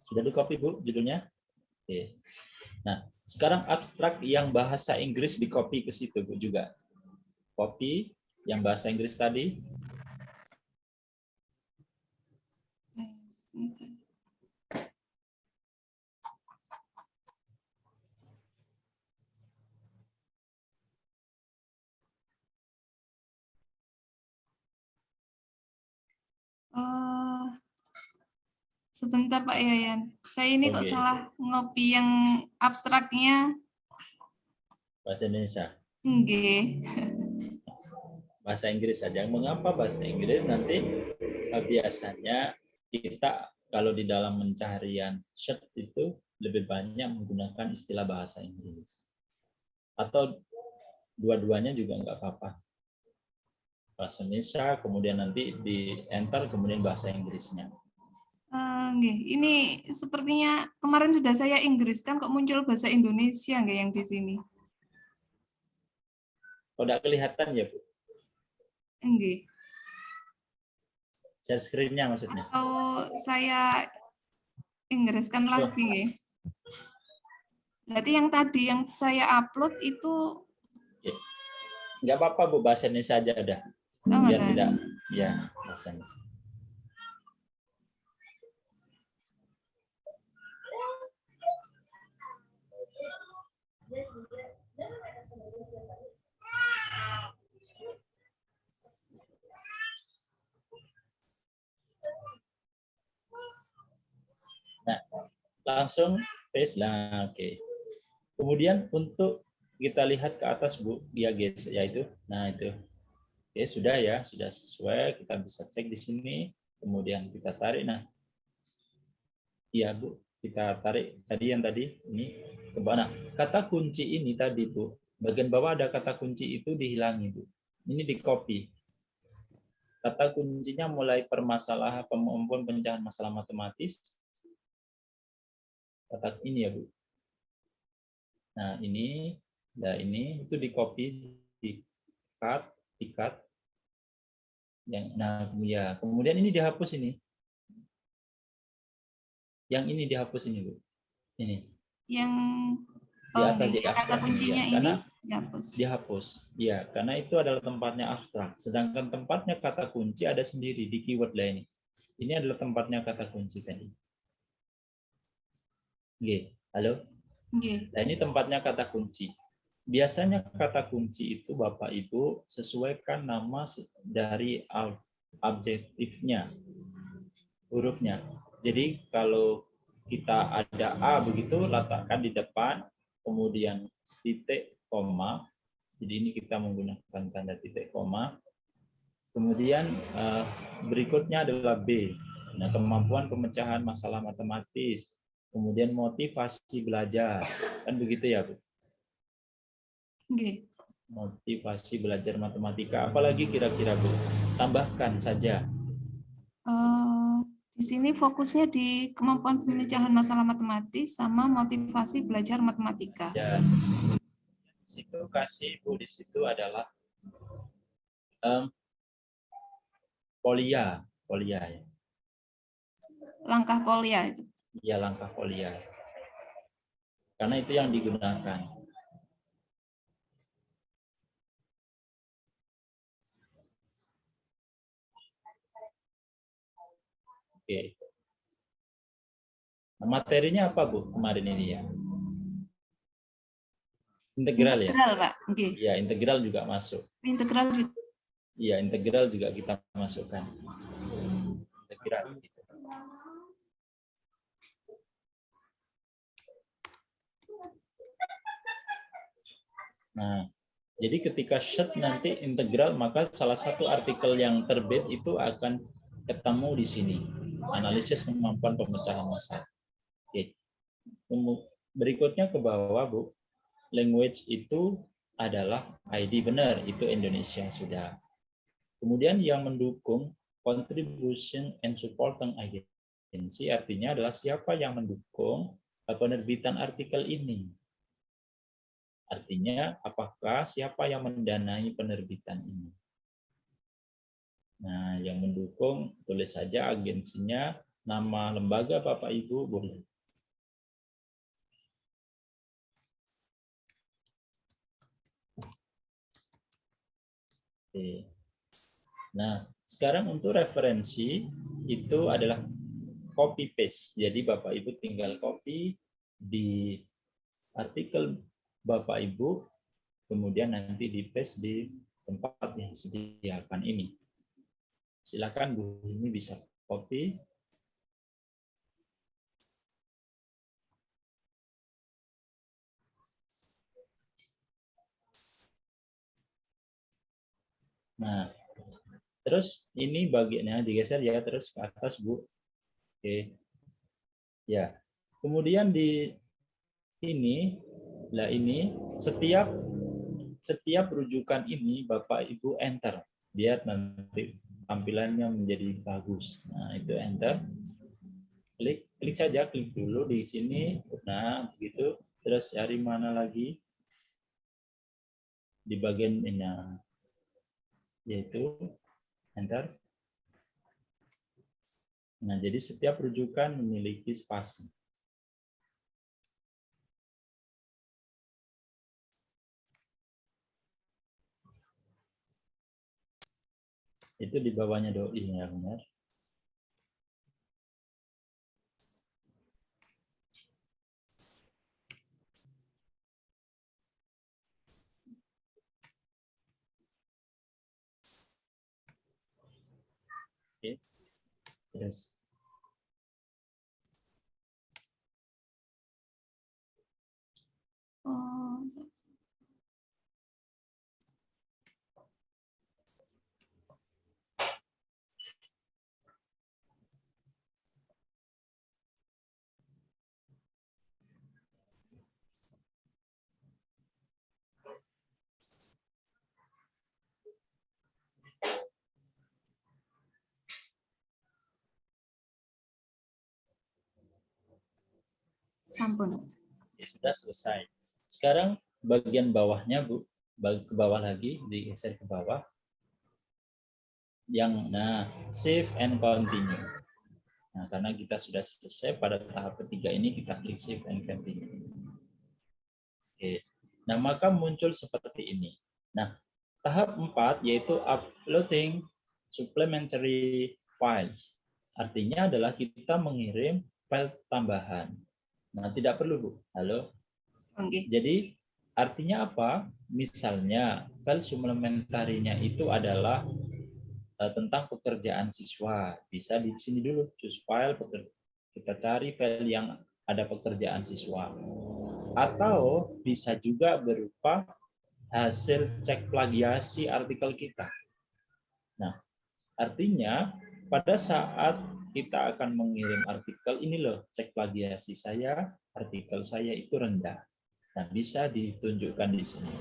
Sudah di-copy Bu judulnya? Oke. Nah, sekarang abstrak yang bahasa Inggris di-copy ke situ Bu juga. Copy yang bahasa Inggris tadi. Sebentar Pak Yayan. Saya ini kok Oke. salah ngopi yang abstraknya. Bahasa Indonesia. Nggih. Bahasa Inggris saja. Mengapa bahasa Inggris? Nanti biasanya kita kalau di dalam pencarian search itu lebih banyak menggunakan istilah bahasa Inggris. Atau dua-duanya juga nggak apa-apa. Bahasa Indonesia, kemudian nanti di enter, kemudian bahasa Inggrisnya. Nggih. Ini sepertinya kemarin sudah saya Inggris kan kok muncul bahasa Indonesia nggak yang di sini? Kalau nggak kelihatan ya Bu? Nggih. Share screen-nya maksudnya. Atau saya Inggriskan lagi nggih. Berarti yang tadi yang saya upload itu Nggak apa-apa Bu, bahasa Indonesia aja ada. Biar enggak. tidak, ya bahasa Indonesia. Nah, langsung paste lah. Oke. Kemudian untuk kita lihat ke atas Bu, ya guys, yaitu, nah itu. Oke, sudah ya, sudah sesuai. Kita bisa cek di sini. Kemudian kita tarik. Nah, iya Bu, kita tarik tadi yang tadi ini ke bawah. Nah, kata kunci ini tadi Bu, bagian bawah ada kata kunci itu dihilangi Bu. Ini di copy. Kata kuncinya mulai permasalahan kemampuan pecahan masalah matematis. Kata ini ya Bu. Nah ini itu di copy, di cut. Nah ya, kemudian ini dihapus ini. Yang ini dihapus ini Bu. Ini. Yang Di atas di kata abstrak kuncinya ya, ini karena dihapus. dihapus. Ya, karena itu adalah tempatnya abstrak. Sedangkan tempatnya kata kunci ada sendiri di keyword lah ini. Ini adalah tempatnya kata kunci tadi. Oke, halo. Nggih. Nah, ini tempatnya kata kunci. Biasanya kata kunci itu Bapak Ibu sesuaikan nama dari adjektifnya, hurufnya. Jadi kalau kita ada A begitu, letakkan di depan. kemudian titik, koma. Jadi ini kita menggunakan tanda titik, koma. Kemudian berikutnya adalah B. Nah, kemampuan pemecahan masalah matematis. Kemudian motivasi belajar. Kan begitu ya, Bu? Nggih. Motivasi belajar matematika. Apalagi kira-kira, Bu? Tambahkan saja. Di sini fokusnya di kemampuan pemecahan masalah matematis sama motivasi belajar matematika. Ya. Di situ kasih, Bu, di situ adalah polia ya. Langkah polia itu. Ya, langkah polia. Karena itu yang digunakan. Oke. Nah, materinya apa, Bu, kemarin ini ya? Integral ya? Integral, Pak. Nggih. Iya, integral juga masuk. Integral juga. Iya, integral juga kita masukkan. Integral. Nah, jadi ketika set nanti integral, maka salah satu artikel yang terbit itu akan ketemu di sini. Analisis kemampuan pemecahan masalah. Oke. Berikutnya ke bawah, Bu. Language itu adalah ID, benar, itu Indonesia sudah. Kemudian yang mendukung contribution and supporting agency, artinya adalah siapa yang mendukung penerbitan artikel ini. Artinya apakah siapa yang mendanai penerbitan ini. Nah, yang mendukung tulis saja agensinya, nama lembaga Bapak Ibu boleh. Oke. Nah, sekarang untuk referensi itu adalah copy paste. Jadi Bapak Ibu tinggal copy di artikel Bapak Ibu, kemudian nanti di paste di tempat yang disediakan ini. Silakan Bu, ini bisa copy. Nah, terus ini bagiannya digeser ya, terus ke atas, Bu. Oke. Ya. Kemudian di ini, lah ini setiap rujukan ini Bapak Ibu enter, biar nanti tampilannya menjadi bagus. Nah, itu enter. Klik saja, klik dulu di sini. Nah, begitu. Terus cari mana lagi? Di bagian ini, yaitu enter. Nah, jadi setiap rujukan memiliki spasi. Itu di bawahnya doi ya, benar. Oke. Terus Oh, sampun. ya, sudah selesai. Sekarang bagian bawahnya, Bu, ke bawah lagi, digeser ke bawah. Nah, save and continue. Nah, karena kita sudah selesai pada tahap ketiga ini, kita klik save and continue. Oke. Nah, maka muncul seperti ini. Nah, tahap 4 yaitu uploading supplementary files. Artinya adalah kita mengirim file tambahan. Nah, tidak perlu, Bu. Halo. Okay. Jadi artinya apa? Misalnya file suplementarinya itu adalah tentang pekerjaan siswa. Bisa di sini dulu, choose file, kita cari file yang ada pekerjaan siswa. atau bisa juga berupa hasil cek plagiasi artikel kita. Nah, artinya pada saat kita akan mengirim artikel, ini loh cek plagiasi saya, artikel saya itu rendah. Nah, bisa ditunjukkan di sini.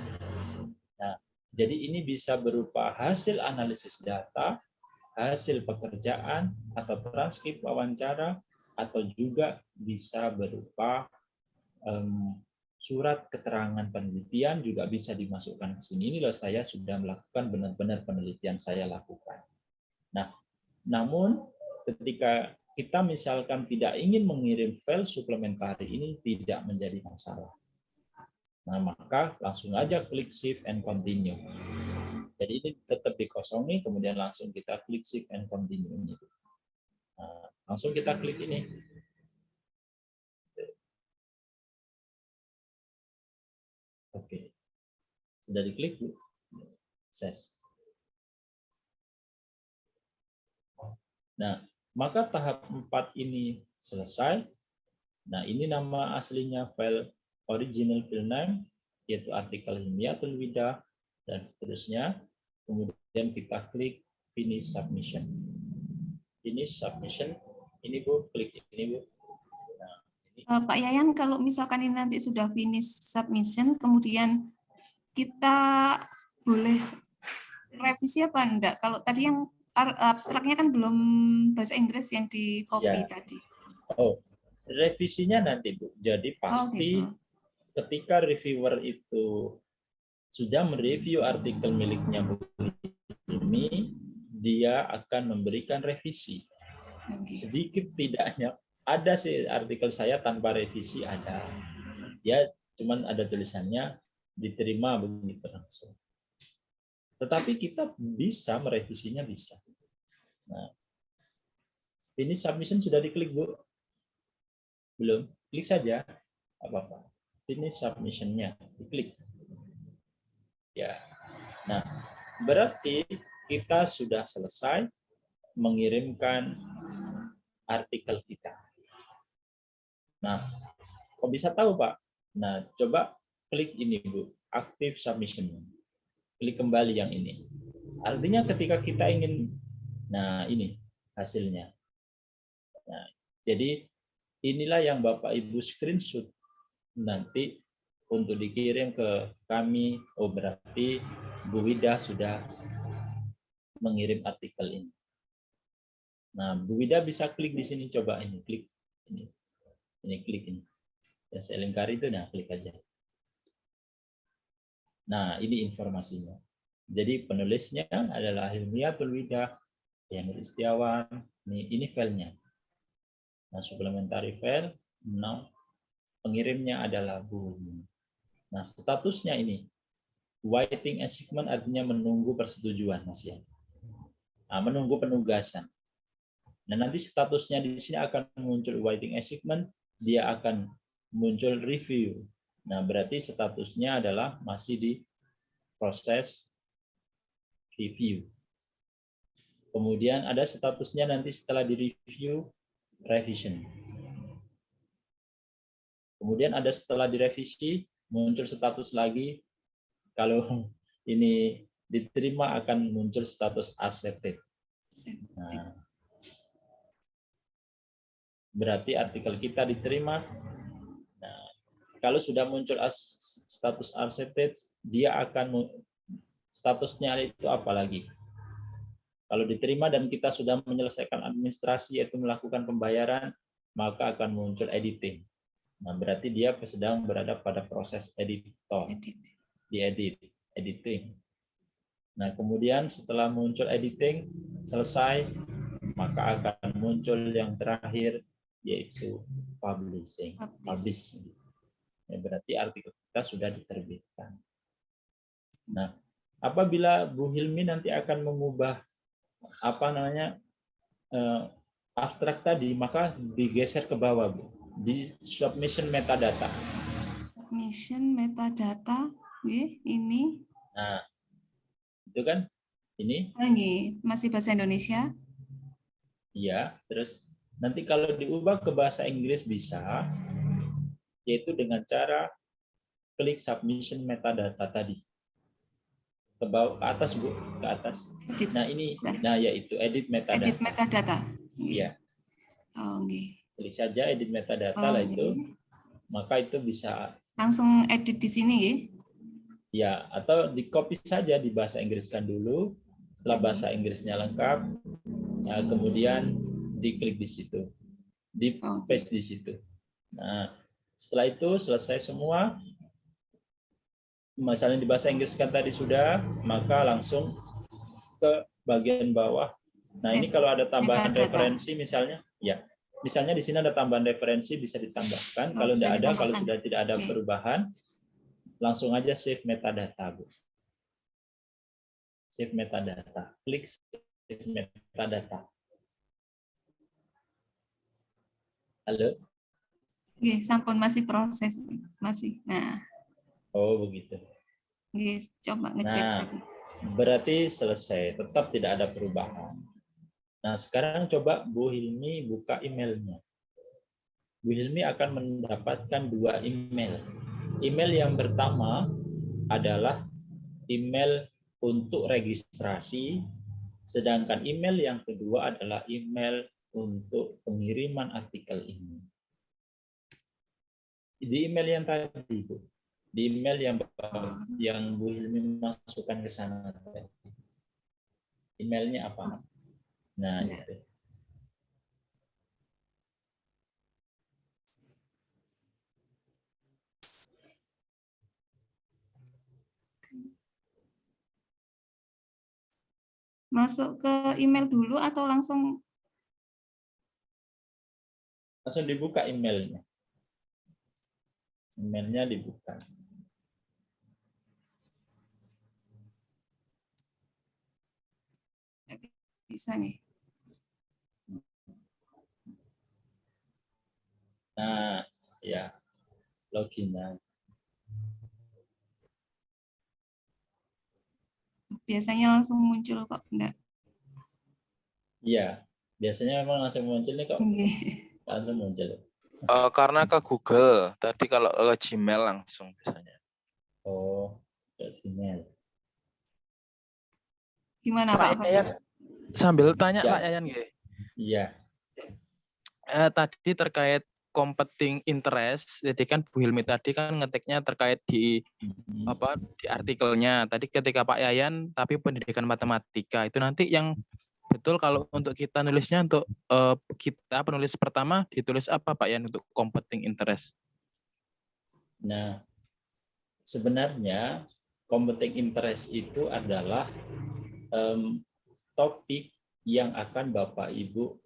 Nah, jadi ini bisa berupa hasil analisis data, hasil pekerjaan, atau transkrip wawancara, atau juga bisa berupa surat keterangan penelitian juga bisa dimasukkan ke sini. Ini loh saya sudah melakukan benar-benar penelitian saya lakukan. Nah, namun ketika kita misalkan tidak ingin mengirim file suplementari, ini tidak menjadi masalah. Nah, maka langsung aja klik save and continue. Jadi ini tetap dikosongi, kemudian langsung kita klik save and continue ini. Nah, langsung kita klik ini. Oke, sudah diklik, Bu. Sukses. Nah, maka tahap 4 ini selesai. Nah, ini nama aslinya file original file name, yaitu artikel Hilmiatul Wida, dan seterusnya. Kemudian kita klik finish submission. Finish submission, ini Bu, klik ini Bu. Nah, ini. Pak Yayan, kalau misalkan ini nanti sudah finish submission, kemudian kita boleh revisi apa enggak? Kalau tadi yang abstraknya kan belum bahasa Inggris yang di copy Ya. tadi. Oh, revisinya nanti Bu. Jadi pasti ketika reviewer itu sudah mereview artikel miliknya Bu Hilmi, dia akan memberikan revisi. Sedikit tidaknya ada sih artikel saya tanpa revisi ada. Ya, cuman ada tulisannya diterima begitu langsung. Tetapi kita bisa merevisinya bisa. Nah, ini submission sudah diklik Bu? Belum? Klik saja, apa-apa. Ini submission-nya, diklik. Ya. Nah, berarti kita sudah selesai mengirimkan artikel kita. Nah, kok bisa tahu Pak? Nah, coba klik ini Bu, active submission. Klik kembali yang ini. Artinya ketika kita ingin, nah ini hasilnya. Nah, jadi inilah yang Bapak Ibu screenshot nanti untuk dikirim ke kami. Oh, berarti Bu Wida sudah mengirim artikel ini. Nah, Bu Wida bisa klik di sini, coba ini, klik ini. Ini klik ini. Dan saya lingkari itu, nah klik aja. Nah, ini informasinya. Jadi penulisnya adalah Hilmiatul Wida, yang Istiawan. Ini filenya. Nah, supplementary file. Nah, pengirimnya adalah Bu. Nah, statusnya ini waiting achievement, artinya menunggu persetujuan, Mas ya. Nah, menunggu penugasan. Nah, nanti statusnya di sini akan muncul waiting achievement, dia akan muncul review. Nah, berarti statusnya adalah masih di proses review. Kemudian ada statusnya nanti setelah di review, revision. Kemudian ada setelah direvisi, muncul status lagi. Kalau ini diterima akan muncul status accepted. Nah, berarti artikel kita diterima. Nah, kalau sudah muncul status accepted, dia akan statusnya itu apa lagi? Kalau diterima dan kita sudah menyelesaikan administrasi, yaitu melakukan pembayaran, maka akan muncul editing. Nah, berarti dia sedang berada pada proses editor, editing. Nah, kemudian setelah muncul editing, selesai, maka akan muncul yang terakhir, yaitu publishing. Ya, berarti artikel kita sudah diterbitkan. Nah, apabila Bu Hilmi nanti akan mengubah abstrak tadi, maka digeser ke bawah Bu, di submission metadata. Submission metadata, ini. Nah, itu kan ini. Masih bahasa Indonesia. Iya, terus nanti kalau diubah ke bahasa Inggris bisa, yaitu dengan cara klik submission metadata tadi. Ke bawah, ke atas Bu, ke atas. Edit. Nah ini, Udah. nah yaitu edit metadata. Edit metadata. Iya, Oh, nggih. klik saja edit metadata Oh, lah itu, nggih. maka itu bisa Langsung edit di sini nggih. ya, atau di copy saja, di bahasa Inggriskan dulu. Setelah bahasa Inggrisnya lengkap, nah, kemudian diklik di situ, di paste di situ. Nah, setelah itu selesai semua, misalnya di bahasa Inggriskan tadi sudah, maka langsung ke bagian bawah. Nah, ini Save kalau ada tambahan metadata. referensi misalnya, ya, misalnya di sini ada tambahan referensi bisa ditambahkan. Kalau bisa tidak ada, kalau ditambahkan. sudah tidak ada Oke. perubahan, langsung aja save metadata, Bu. Save metadata. Klik save metadata. Halo? Nggih, sampun masih proses. Masih. Nah, Oh, begitu. nggih, coba ngecek Nah, tadi. berarti selesai. Tetap tidak ada perubahan. Nah, sekarang coba Bu Hilmi buka emailnya. Bu Hilmi akan mendapatkan 2 email. Email yang pertama adalah email untuk registrasi, sedangkan email yang kedua adalah email untuk pengiriman artikel ini. Di email yang tadi, Bu, di email yang Bu Hilmi masukkan ke sana, emailnya apa? Nah, Ya. itu. Masuk ke email dulu atau langsung Langsung dibuka emailnya. Emailnya dibuka. bisa nih? Nah, ya, login. Biasanya langsung muncul kok, enggak? Iya, biasanya memang langsung muncul nih kok. Nggih. Langsung muncul. Karena ke Google, tadi kalau ke Gmail langsung biasanya. Oh, ke Gmail. Gimana Pak Pak? Yayan, sambil tanya Ya. Pak Yayan nggih. Iya. Tadi terkait competing interest, jadi kan Bu Hilmi tadi kan ngetiknya terkait di di artikelnya. Tadi ketika Pak Yayan tapi pendidikan matematika itu nanti yang betul kalau untuk kita nulisnya untuk kita penulis pertama ditulis apa Pak Yayan untuk competing interest? Nah, sebenarnya competing interest itu adalah topik yang akan Bapak Ibu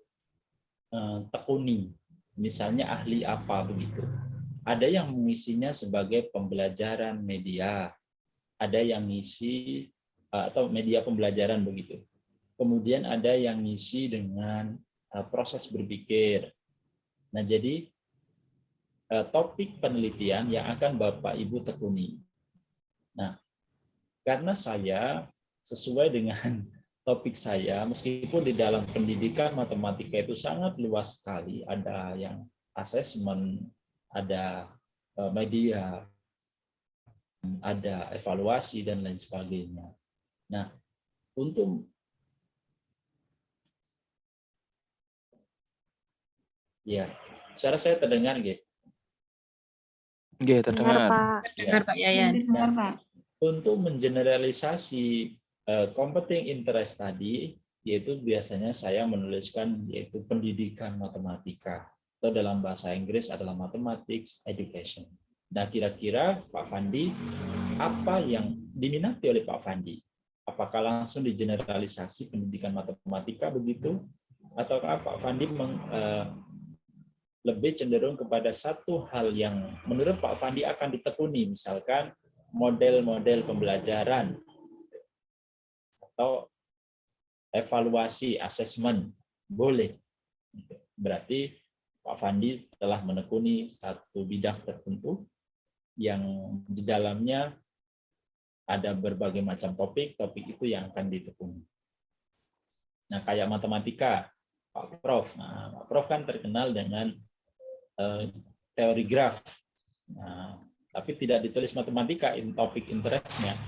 tekuni. Misalnya ahli apa begitu. Ada yang mengisinya sebagai pembelajaran media, ada yang ngisi atau media pembelajaran begitu. Kemudian ada yang ngisi dengan proses berpikir. Nah, jadi topik penelitian yang akan Bapak Ibu tekuni. Nah, karena saya sesuai dengan topik saya, meskipun di dalam pendidikan matematika itu sangat luas sekali, ada yang asesmen, ada media, ada evaluasi, dan lain sebagainya. Nah, untuk ya, suara saya terdengar gitu. Nggih, terdengar. Dengar Pak Yayan. Dengar Pak. Untuk mengeneralisasi competing interest tadi, yaitu biasanya saya menuliskan yaitu pendidikan matematika, atau dalam bahasa Inggris adalah mathematics education. Nah, kira-kira Pak Fandi, apa yang diminati oleh Pak Fandi? Apakah langsung digeneralisasi pendidikan matematika begitu? Ataukah Pak Fandi lebih cenderung kepada satu hal yang menurut Pak Fandi akan ditekuni, misalkan model-model pembelajaran atau evaluasi, asesmen, boleh. Berarti Pak Fandi telah menekuni satu bidang tertentu yang di dalamnya ada berbagai macam topik itu yang akan ditekuni. Nah, kayak matematika, Pak Prof. Nah, Pak Prof kan terkenal dengan teori graf. Nah, tapi tidak ditulis matematika topik interestnya,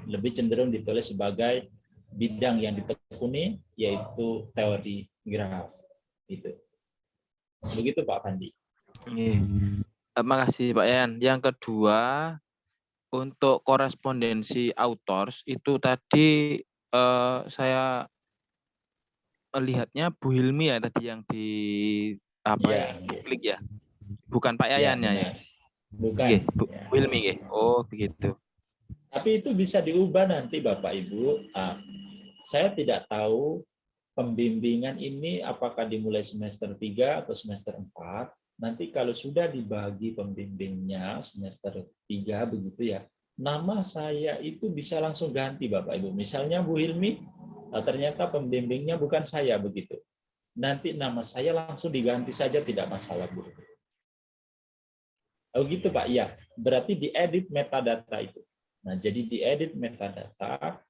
lebih cenderung ditulis sebagai bidang yang ditekuni, yaitu teori graf. Gitu. Begitu Pak Pandi. Makasih Pak Yan. Yang kedua, untuk korespondensi authors itu tadi saya lihatnya Bu Hilmi ya tadi yang di Ya, klik ya. Bukan Pak ya, Yayannya ya. Bukan. Nggih, Bu Ya. Hilmi nggih. Oh, begitu. Tapi itu bisa diubah nanti Bapak Ibu. Saya tidak tahu pembimbingan ini apakah dimulai semester 3 atau semester 4. Nanti kalau sudah dibagi pembimbingnya semester 3 begitu ya, nama saya itu bisa langsung ganti Bapak Ibu. Misalnya Bu Hilmi, ternyata pembimbingnya bukan saya begitu. Nanti nama saya langsung diganti saja, tidak masalah Bu. Oh gitu Pak, ya. Berarti diedit metadata itu. Nah, jadi diedit metadata,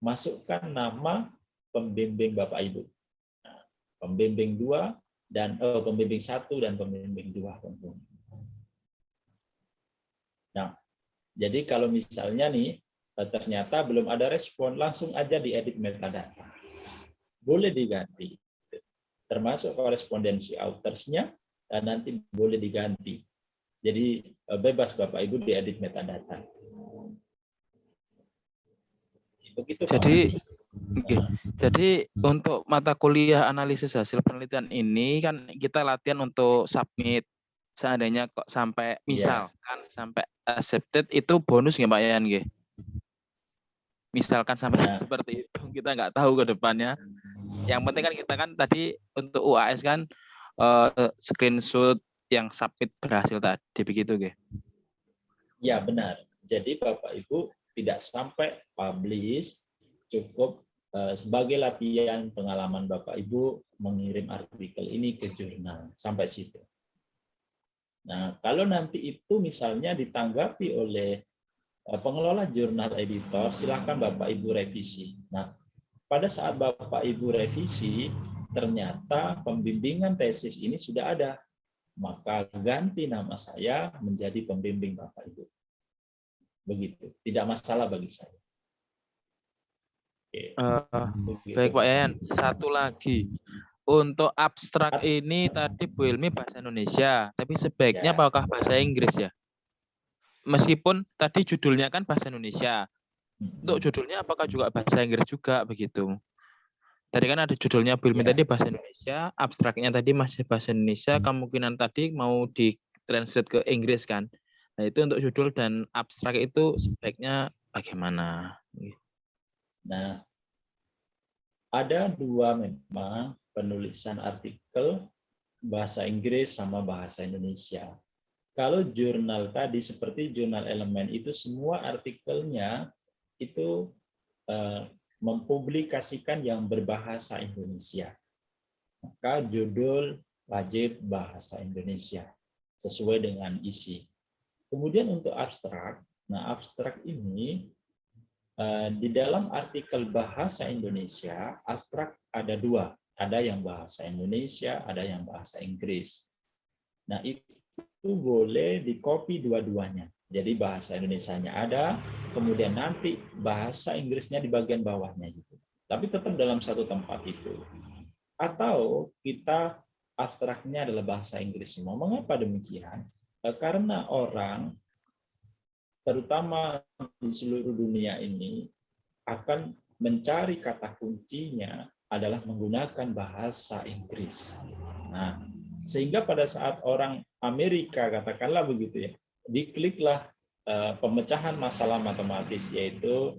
masukkan nama pembimbing Bapak Ibu. Nah, pembimbing 2 dan pembimbing 1 dan pembimbing 2 tentunya. Nah, jadi kalau misalnya nih ternyata belum ada respon, langsung aja diedit metadata. Boleh diganti. Termasuk korespondensi authors-nya dan nanti boleh diganti. Jadi bebas Bapak Ibu diedit metadata. Begitu, jadi untuk mata kuliah analisis hasil penelitian ini kan kita latihan untuk submit. Seandainya kok sampai misalkan sampai accepted itu bonus nggak Pak Yan nggih? Misalkan sampai seperti itu, kita nggak tahu ke depannya. Yang penting kan kita kan tadi untuk UAS kan screenshot yang submit berhasil tadi begitu nggih? Ya benar. Jadi Bapak Ibu tidak sampai publish, cukup sebagai latihan pengalaman Bapak Ibu mengirim artikel ini ke jurnal, sampai situ. Nah, kalau nanti itu misalnya ditanggapi oleh pengelola jurnal editor, silakan Bapak Ibu revisi. Nah, pada saat Bapak Ibu revisi, ternyata pembimbingan tesis ini sudah ada, maka ganti nama saya menjadi pembimbing Bapak Ibu. Begitu, tidak masalah bagi saya. Baik Pak Yayan, satu lagi. Untuk abstrak ini tadi Bu Hilmi bahasa Indonesia, tapi sebaiknya apakah bahasa Inggris ya? Meskipun tadi judulnya kan bahasa Indonesia. Untuk judulnya apakah juga bahasa Inggris juga begitu? Tadi kan ada judulnya Bu Hilmi tadi bahasa Indonesia, abstraknya tadi masih bahasa Indonesia, kemungkinan tadi mau di-translate ke Inggris kan. Nah, itu untuk judul dan abstrak itu sebaiknya bagaimana? Nah, ada dua memang penulisan artikel bahasa Inggris sama bahasa Indonesia. Kalau jurnal tadi seperti jurnal Elemen itu semua artikelnya itu mempublikasikan yang berbahasa Indonesia. Maka judul wajib bahasa Indonesia sesuai dengan isi. Kemudian untuk abstrak, nah abstrak ini di dalam artikel bahasa Indonesia, abstrak ada dua. Ada yang bahasa Indonesia, ada yang bahasa Inggris. Nah, itu boleh di-copy dua-duanya. Jadi bahasa Indonesianya ada, kemudian nanti bahasa Inggrisnya di bagian bawahnya gitu. Tapi tetap dalam satu tempat itu. Atau kita abstraknya adalah bahasa Inggris semua. Mengapa demikian? Karena orang terutama di seluruh dunia ini akan mencari kata kuncinya adalah menggunakan bahasa Inggris. Nah, sehingga pada saat orang Amerika katakanlah begitu ya, dikliklah pemecahan masalah matematis yaitu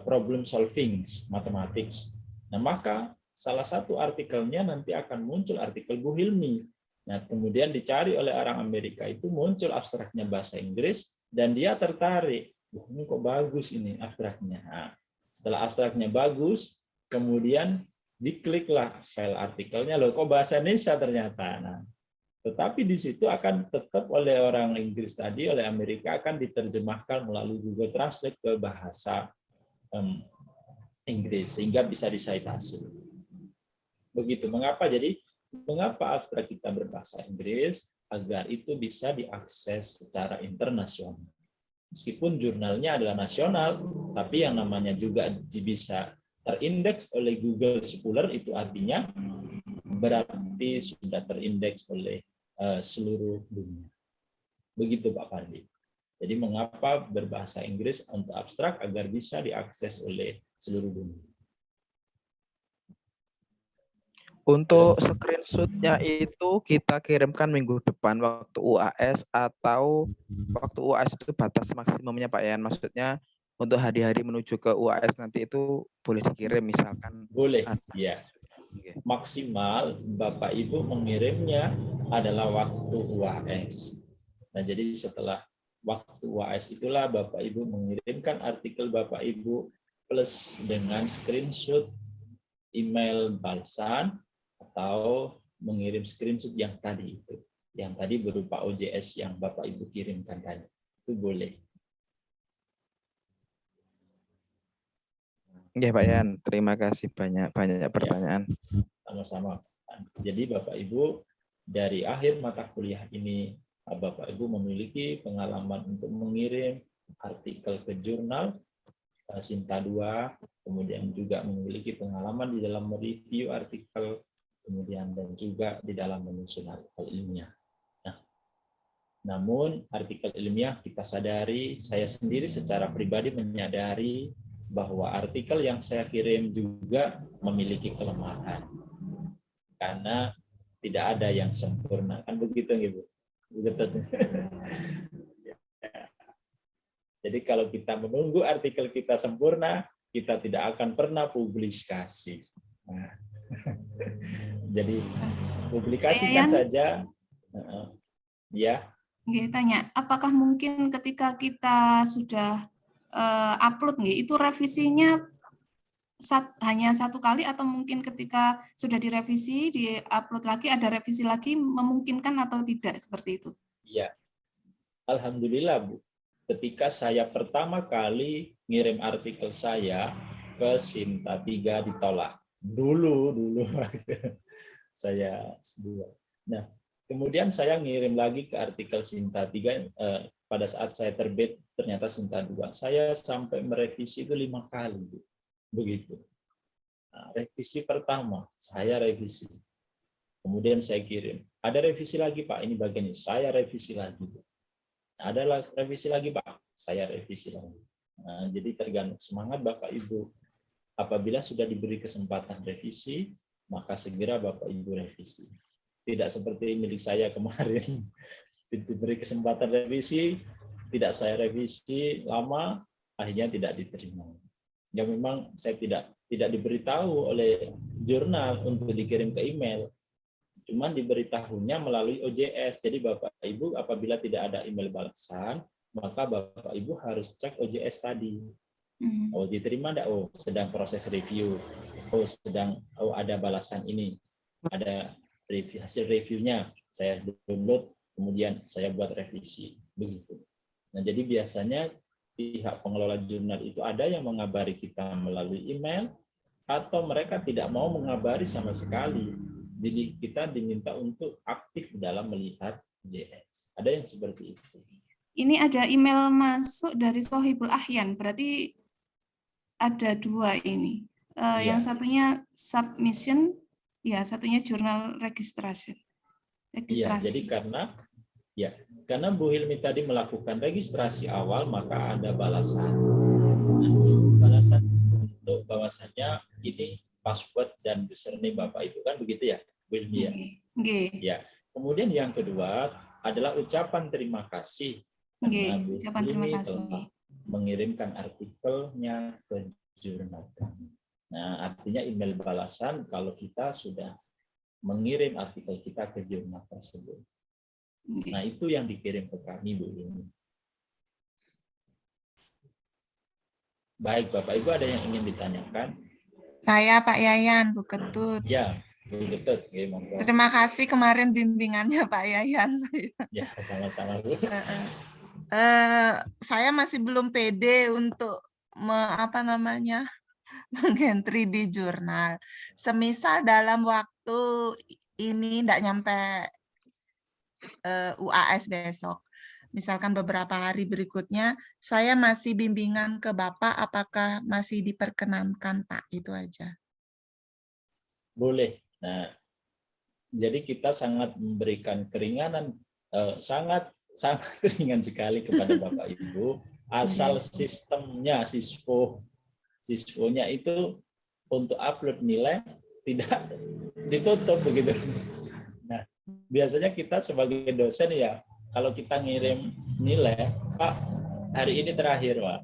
problem solving mathematics. Nah, maka salah satu artikelnya nanti akan muncul artikel Bu Hilmi. Nah, kemudian dicari oleh orang Amerika itu muncul abstraknya bahasa Inggris dan dia tertarik. Ini kok bagus ini abstraknya. Nah, setelah abstraknya bagus, kemudian dikliklah file artikelnya, loh kok bahasa Indonesia ternyata. Nah, tetapi di situ akan tetap oleh orang Inggris tadi, oleh Amerika akan diterjemahkan melalui Google Translate ke bahasa Inggris sehingga bisa disitasi. Begitu. Mengapa? Jadi mengapa abstrak kita berbahasa Inggris? Agar itu bisa diakses secara internasional. Meskipun jurnalnya adalah nasional, tapi yang namanya juga bisa terindeks oleh Google Scholar, itu artinya berarti sudah terindeks oleh seluruh dunia. Begitu Pak Fandi. Jadi mengapa berbahasa Inggris untuk abstrak agar bisa diakses oleh seluruh dunia. Untuk screenshotnya itu kita kirimkan minggu depan waktu UAS, atau waktu UAS itu batas maksimumnya Pak Yan. Maksudnya untuk hari-hari menuju ke UAS nanti itu boleh dikirim misalkan. Boleh, ya. Maksimal Bapak Ibu mengirimnya adalah waktu UAS. Nah, jadi setelah waktu UAS itulah Bapak Ibu mengirimkan artikel Bapak Ibu plus dengan screenshot email balasan atau mengirim screenshot yang tadi itu. Yang tadi berupa OJS yang Bapak Ibu kirimkan tadi. Itu boleh. Ya Pak Yan, terima kasih banyak pertanyaan. Sama-sama. Jadi Bapak Ibu dari akhir mata kuliah ini Bapak Ibu memiliki pengalaman untuk mengirim artikel ke jurnal Sinta 2, kemudian juga memiliki pengalaman di dalam mereview artikel, kemudian dan juga di dalam menyusun artikel ilmiah. Nah, namun artikel ilmiah kita sadari, saya sendiri secara pribadi menyadari bahwa artikel yang saya kirim juga memiliki kelemahan. Karena tidak ada yang sempurna. Kan begitu, Ibu? Jadi kalau kita menunggu artikel kita sempurna, kita tidak akan pernah publikasi. Nah, jadi publikasikan saja. Ya. Tanya, apakah mungkin ketika kita sudah upload, itu revisinya hanya satu kali, atau mungkin ketika sudah direvisi, di-upload lagi, ada revisi lagi, memungkinkan atau tidak seperti itu? Iya. Alhamdulillah, Bu. Ketika saya pertama kali ngirim artikel saya ke Sinta 3 ditolak. Dulu saya dua. Nah, kemudian saya ngirim lagi ke artikel Sinta 3 pada saat saya terbit ternyata Sinta 2. Saya sampai merevisi itu 5 kali, Bu. Begitu. Nah, revisi pertama, saya revisi. Kemudian saya kirim. Ada revisi lagi, Pak. Ini bagian ini. Saya revisi lagi. Ada revisi lagi, Pak. Saya revisi lagi. Nah, jadi tergantung semangat Bapak Ibu. Apabila sudah diberi kesempatan revisi, maka segera Bapak Ibu revisi. Tidak seperti milik saya kemarin. Diberi kesempatan revisi, tidak saya revisi lama, akhirnya tidak diterima. Ya memang saya tidak diberitahu oleh jurnal untuk dikirim ke email. Cuman diberitahunya melalui OJS. Jadi Bapak Ibu apabila tidak ada email balasan, maka Bapak Ibu harus cek OJS tadi. Oh, diterima enggak? Oh, sedang proses review. Oh, ada balasan ini. Ada review, hasil reviewnya. Saya download, kemudian saya buat revisi. Begitu. Nah, jadi biasanya pihak pengelola jurnal itu ada yang mengabari kita melalui email, atau mereka tidak mau mengabari sama sekali. Jadi kita diminta untuk aktif dalam melihat JS. Ada yang seperti itu. Ini ada email masuk dari Sohibul Ahyan, berarti ada 2 ini. Yang satunya submission, ya satunya jurnal registrasi. Iya, jadi karena Bu Hilmi tadi melakukan registrasi awal, maka ada balasan. Balasan untuk bahwasannya ini password dan username Bapak Ibu, kan begitu ya, Bu Hilmi ya? Ya. Kemudian yang kedua adalah ucapan terima kasih. Ucapan terima kasih. Mengirimkan artikelnya ke jurnal kami. Nah, artinya email balasan kalau kita sudah mengirim artikel kita ke jurnal tersebut. Nah, itu yang dikirim ke kami, Bu Hilmi. Baik, Bapak Ibu, ada yang ingin ditanyakan? Saya Pak Yayan, Bu Ketut. Ya, Bu Ketut. Terima kasih kemarin bimbingannya Pak Yayan. Ya, sama-sama, Bu. Saya masih belum pede untuk mengentry di jurnal. Semisal dalam waktu ini tidak nyampe UAS besok, misalkan beberapa hari berikutnya, saya masih bimbingan ke Bapak, apakah masih diperkenankan, Pak? Itu aja. Boleh. Nah, jadi kita sangat memberikan keringanan, sangat sangat ringan sekali kepada Bapak Ibu, asal sistemnya siswonya itu untuk upload nilai tidak ditutup begitu. Nah, biasanya kita sebagai dosen ya, kalau kita ngirim nilai, Pak, hari ini terakhir, Pak.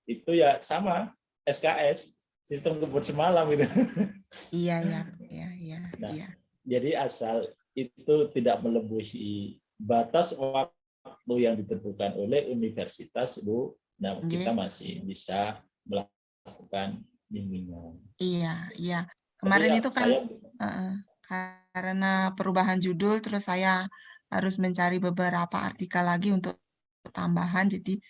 Itu ya sama SKS, sistem kebut semalam gitu. Iya, iya. Nah, jadi asal itu tidak melebihi batas waktu yang ditentukan oleh universitas, Bu, nah kita masih bisa melakukan bimbingan. Iya. Kemarin ya, itu kan karena perubahan judul, terus saya harus mencari beberapa artikel lagi untuk tambahan. Jadi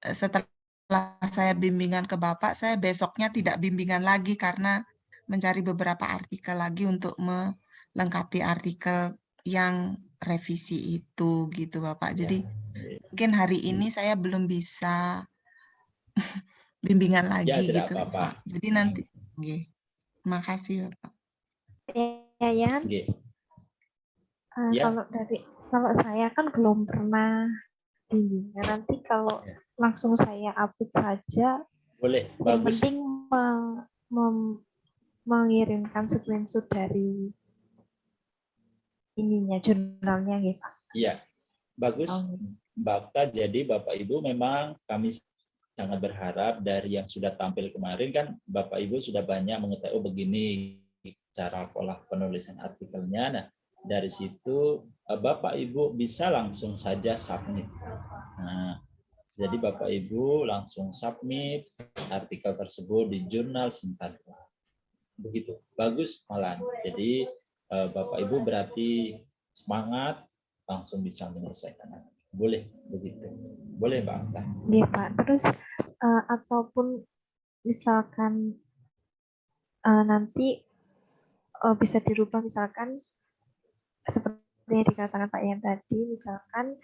setelah saya bimbingan ke Bapak, saya besoknya tidak bimbingan lagi karena mencari beberapa artikel lagi untuk melengkapi artikel yang revisi itu gitu Bapak. Jadi mungkin hari ini saya belum bisa bimbingan lagi tidak gitu apa-apa. Pak. Jadi nanti terima kasih Bapak. Yayan, kalau saya kan belum pernah bimbingan, nanti kalau langsung saya upload saja, boleh, yang bagus. penting mengirimkan screenshot dari ininya, jurnalnya gitu. Iya, bagus. Mbak Okta, jadi Bapak Ibu memang kami sangat berharap dari yang sudah tampil kemarin kan Bapak Ibu sudah banyak mengetahui, oh begini cara pola penulisan artikelnya. Nah, dari situ Bapak Ibu bisa langsung saja submit. Nah, jadi Bapak Ibu langsung submit artikel tersebut di jurnal Sinta 2. Begitu. Bagus malah. Jadi Bapak Ibu berarti semangat langsung bisa menyelesaikan. Boleh begitu. Boleh Mbak Okta. Iya Pak. Terus ataupun misalkan nanti bisa dirubah, misalkan seperti yang dikatakan Pak Yayan tadi, misalkan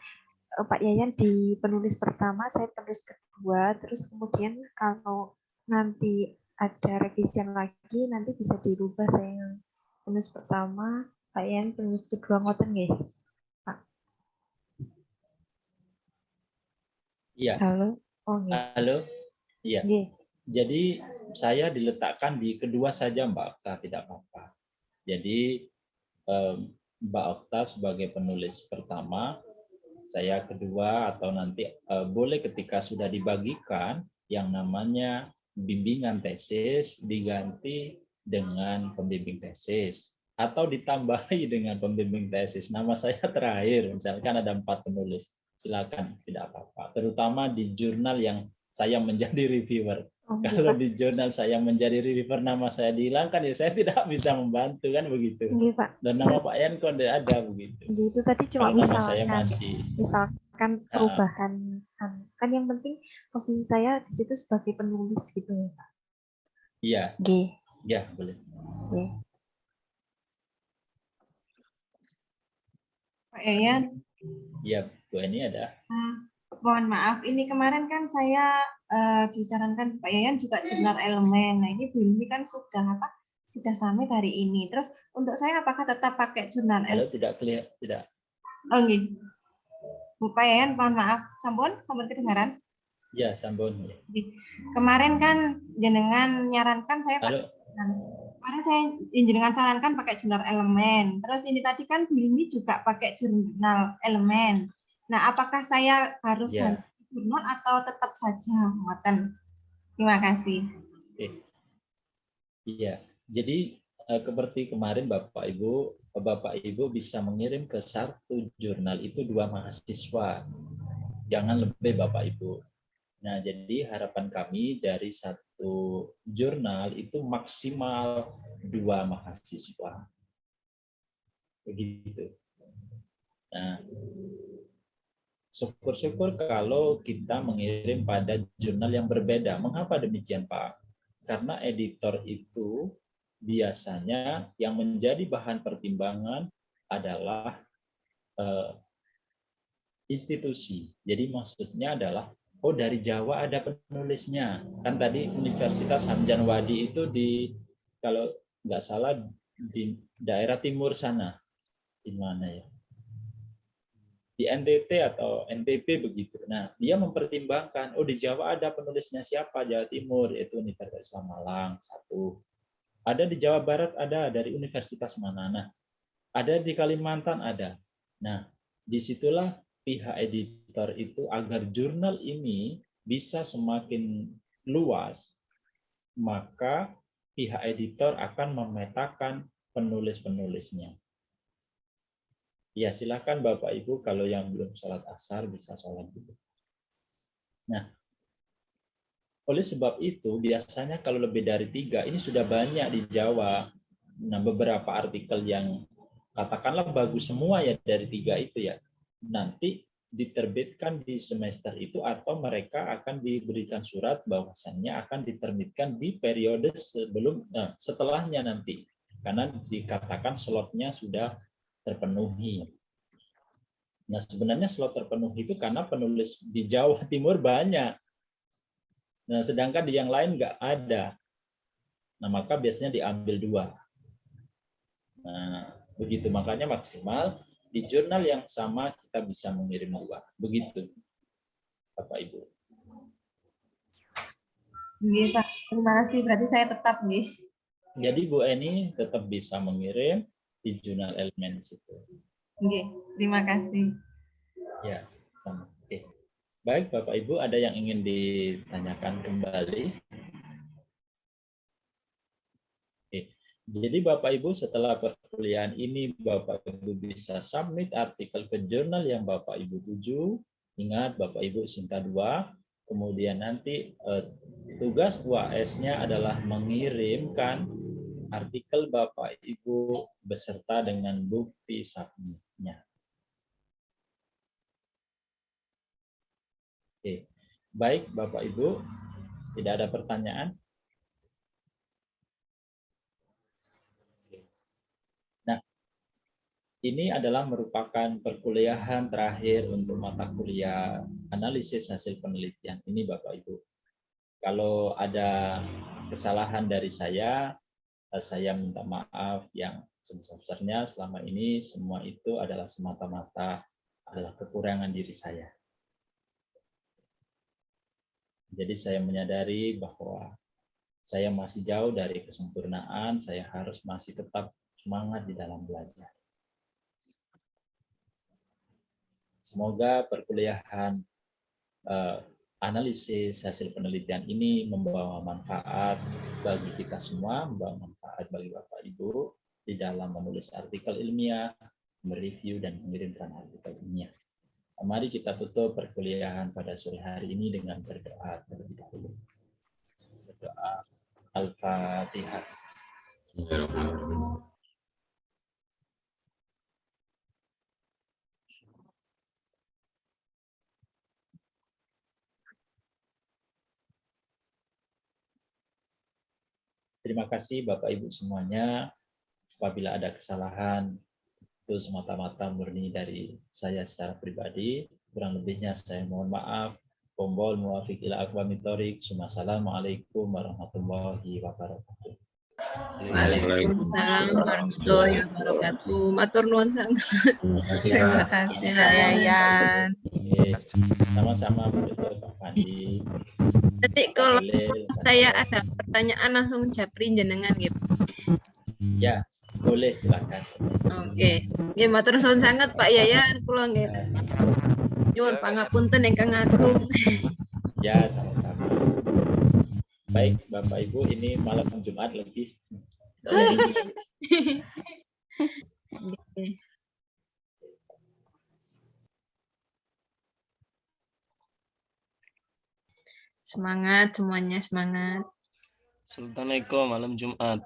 Pak Yayan di penulis pertama, saya penulis kedua, terus kemudian kalau nanti ada revisian lagi, nanti bisa dirubah, saya yang penulis pertama, Pak Yayan penulis kedua, ngoten nggih, Pak? Iya. Halo? Oh, halo? Iya. Jadi saya diletakkan di kedua saja Mbak Okta, tidak apa-apa. Jadi Mbak Okta sebagai penulis pertama, saya kedua, atau nanti boleh ketika sudah dibagikan yang namanya bimbingan tesis diganti dengan pembimbing tesis atau ditambahi dengan pembimbing tesis. Nama saya terakhir, misalkan ada 4 penulis, silakan, tidak apa-apa. Terutama di jurnal yang saya menjadi reviewer. Kalau di jurnal saya menjadi reviewer, nama saya dihilangkan, ya saya tidak bisa membantu, kan begitu. Dan nama Pak Yayan kok tidak ada, begitu. Itu tadi cuma misalkan perubahan, kan yang penting posisi saya di situ sebagai penulis gitu ya Pak. Iya. Ya, boleh. Pak Yayan. Iya, Bu Eni ada. Mohon maaf, ini kemarin kan saya disarankan Pak Yayan juga jurnal elemen. Nah ini Bu Hilmi kan sudah sudah sampai hari ini. Terus untuk saya apakah tetap pakai jurnal elemen? Tidak clear, tidak. Oh gitu. Bu Pak Yayan, mohon maaf, sampun kedengaran? Ya, sampun. Kemarin kan jenengan nyarankan saya kemarin saya jenengan sarankan pakai jurnal elemen. Terus ini tadi kan Bu Hilmi juga pakai jurnal elemen. Nah, apakah saya harus ganti jurnal atau tetap saja? Terima kasih. Iya, jadi seperti kemarin Bapak Ibu bisa mengirim ke satu jurnal itu 2 mahasiswa, jangan lebih Bapak Ibu. Nah, jadi harapan kami dari satu jurnal itu maksimal 2 mahasiswa, begitu. Nah, syukur-syukur kalau kita mengirim pada jurnal yang berbeda. Mengapa demikian, Pak? Karena editor itu biasanya yang menjadi bahan pertimbangan adalah institusi. Jadi maksudnya adalah, oh dari Jawa ada penulisnya. Kan tadi Universitas Hamdan Wadi itu kalau nggak salah di daerah timur sana. Di mana ya? Di NTT atau NTB begitu. Nah, dia mempertimbangkan, oh di Jawa ada penulisnya siapa? Jawa Timur, yaitu Universitas Islam Malang, satu. Ada di Jawa Barat, ada dari universitas mana. Nah, ada di Kalimantan, ada. Nah, disitulah pihak editor itu agar jurnal ini bisa semakin luas, maka pihak editor akan memetakan penulis-penulisnya. Ya, silakan Bapak Ibu kalau yang belum sholat asar bisa sholat dulu. Nah, oleh sebab itu biasanya kalau lebih dari 3 ini sudah banyak di Jawa. Nah, beberapa artikel yang katakanlah bagus semua ya dari 3 itu ya, nanti diterbitkan di semester itu atau mereka akan diberikan surat bahwasannya akan diterbitkan di periode setelahnya nanti, karena dikatakan slotnya sudah terpenuhi. Nah, sebenarnya slot terpenuhi itu karena penulis di Jawa Timur banyak. Nah, sedangkan di yang lain nggak ada. Nah, maka biasanya diambil 2. Nah, begitu. Makanya maksimal di jurnal yang sama kita bisa mengirim 2. Begitu, Bapak Ibu. Nggih, Pak. Terima kasih. Berarti saya tetap nggih. Jadi Bu Eni tetap bisa mengirim di jurnal elemen situ. Nggih, terima kasih. Ya, sama. Oke. Baik, Bapak Ibu, ada yang ingin ditanyakan kembali? Oke. Jadi Bapak Ibu setelah perkuliahan ini Bapak Ibu bisa submit artikel ke jurnal yang Bapak Ibu tuju. Ingat Bapak Ibu Sinta 2. Kemudian nanti tugas UAS-nya adalah mengirimkan artikel Bapak Ibu beserta dengan bukti submit-nya. Oke. Baik Bapak Ibu, tidak ada pertanyaan? Nah, ini adalah merupakan perkuliahan terakhir untuk mata kuliah analisis hasil penelitian ini Bapak Ibu. Kalau ada kesalahan dari saya minta maaf yang sebesar-besarnya. Selama ini semua itu adalah semata-mata adalah kekurangan diri saya. Jadi saya menyadari bahwa saya masih jauh dari kesempurnaan, saya harus masih tetap semangat di dalam belajar. Semoga perkuliahan analisis hasil penelitian ini membawa manfaat bagi kita semua, membawa manfaat bagi Bapak Ibu di dalam menulis artikel ilmiah, mereview dan mengirimkan artikel ilmiah. Mari kita tutup perkuliahan pada sore hari ini dengan berdoa terlebih dahulu. Berdoa Al-Fatihah. Terima kasih Bapak Ibu semuanya. Apabila ada kesalahan, itu semata-mata murni dari saya secara pribadi. Kurang lebihnya saya mohon maaf. Pombol muwafiq ila aqwamit thoriq. Assalamualaikum warahmatullahi wabarakatuh. Waalaikumsalam warahmatullahi wabarakatuh. Matur nuwun sangat. Terima kasih Mbak Yayan. Sama-sama Pak Pandi. Nanti kalau saya ada pertanyaan langsung japri jenengan gitu. Ya, boleh silakan. Oke. Nggih matur nuwun sangat Pak Yayan, kula nggih. Nyuwun pangapunten ingkang agung. Ya, sama-sama. Baik, Bapak Ibu, ini malam Jumat lebih. Semangat semuanya, semangat. Assalamualaikum, malam Jumat.